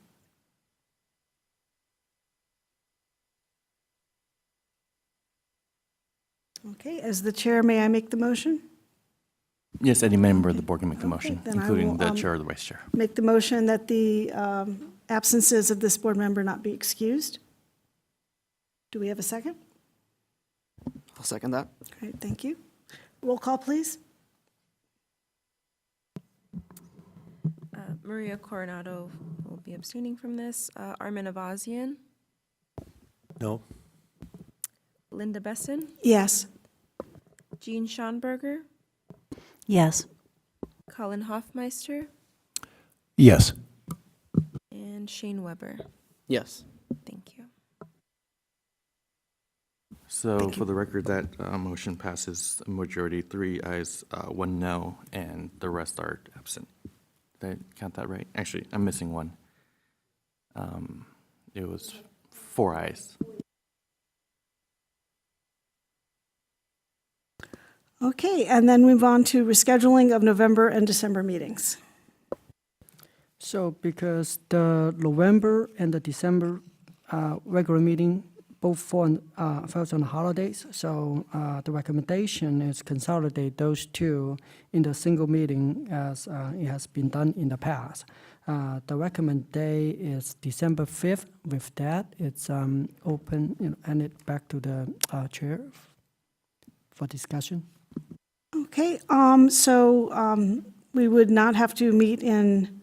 Okay, as the chair, may I make the motion? Yes, any member of the board can make the motion, then I including will, the chair or the vice chair. Make the motion that the absences of this board member not be excused. Do we have a second? I'll second that. Great, thank you. Roll call, please. Maria Coronado will be abstaining from this. Armin Avazian, No? Linda Besson, Yes. Jean Schonberger, Yes. Colin Hoffmeister, Yes. and Shane Weber. Yes. Thank you. So for the record, that motion passes a majority, 3 ayes, 1 no, and the rest are absent. Did I count that right? Actually, I'm missing one. It was 4 ayes. Okay, and then move on to rescheduling of November and December meetings. So because the November and the December regular meeting both falls on holidays, so the recommendation is consolidate those two in the single meeting as it has been done in the past. The recommend day is December 5th. With that, it's open and it back to the chair for discussion. Okay, so we would not have to meet in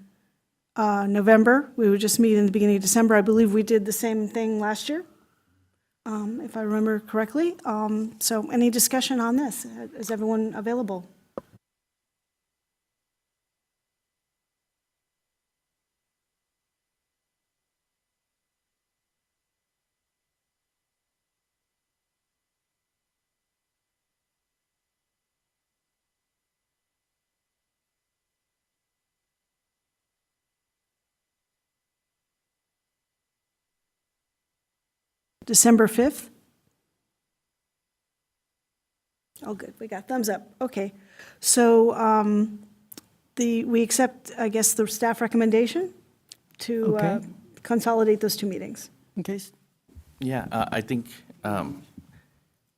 November. We would just meet in the beginning of December. I believe we did the same thing last year, if I remember correctly. So any discussion on this? Is everyone available? December 5th? Oh, good, we got thumbs up, okay. So we accept, I guess, the staff recommendation to Okay. consolidate those two meetings. Okay, Yeah, I think Need a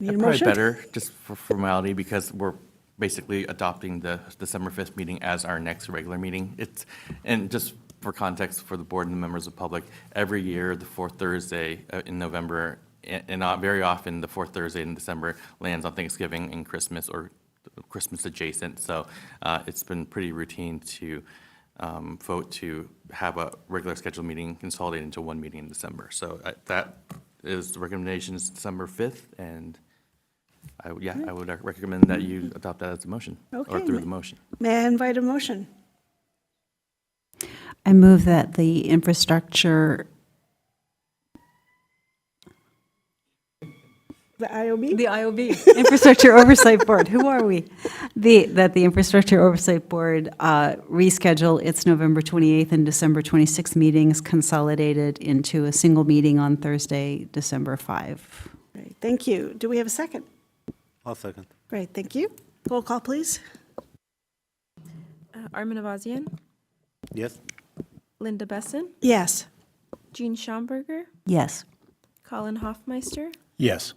probably motion? better, just for formality, because we're basically adopting the December 5th meeting as our next regular meeting. And just for context for the board and the members of the public, every year, the fourth Thursday in November, and not very often, the fourth Thursday in December lands on Thanksgiving and Christmas or Christmas adjacent. So it's been pretty routine to vote to have a regular scheduled meeting consolidated into one meeting in December. So that is the recommendation is December 5th, and I would recommend that you adopt that as a motion, or Okay. through the motion. May I invite a motion? I move that the infrastructure, The IOB? the IOB, Infrastructure Oversight Board, who are we? That the Infrastructure Oversight Board reschedule its November 28th and December 26th meetings consolidated into a single meeting on Thursday, December 5. Great, thank you. Do we have a second? I'll second. Great, thank you. Roll call, please. Armin Avazian, Yes? Linda Besson, Yes. Jean Schomburger, Yes. Colin Hoffmeister, Yes.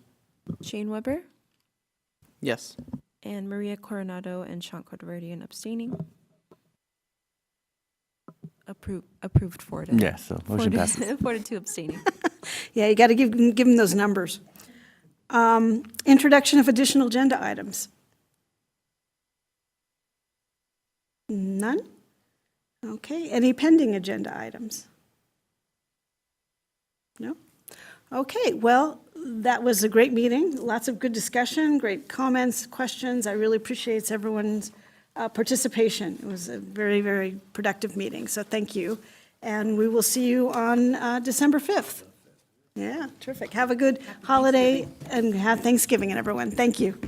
Shane Weber, Yes. and Maria Coronado and Sean Cordoverian abstaining. Approved 4 to. Yes, so motion passes. 4 to 2 abstaining. Yeah, you got to give them those numbers. Introduction of additional agenda items. None? Okay, any pending agenda items? No? Okay, well, that was a great meeting, lots of good discussion, great comments, questions. I really appreciate everyone's participation. It was a very, very productive meeting, so thank you. And we will see you on December 5th. Yeah, terrific. Have a good holiday and have Thanksgiving, everyone. Thank you.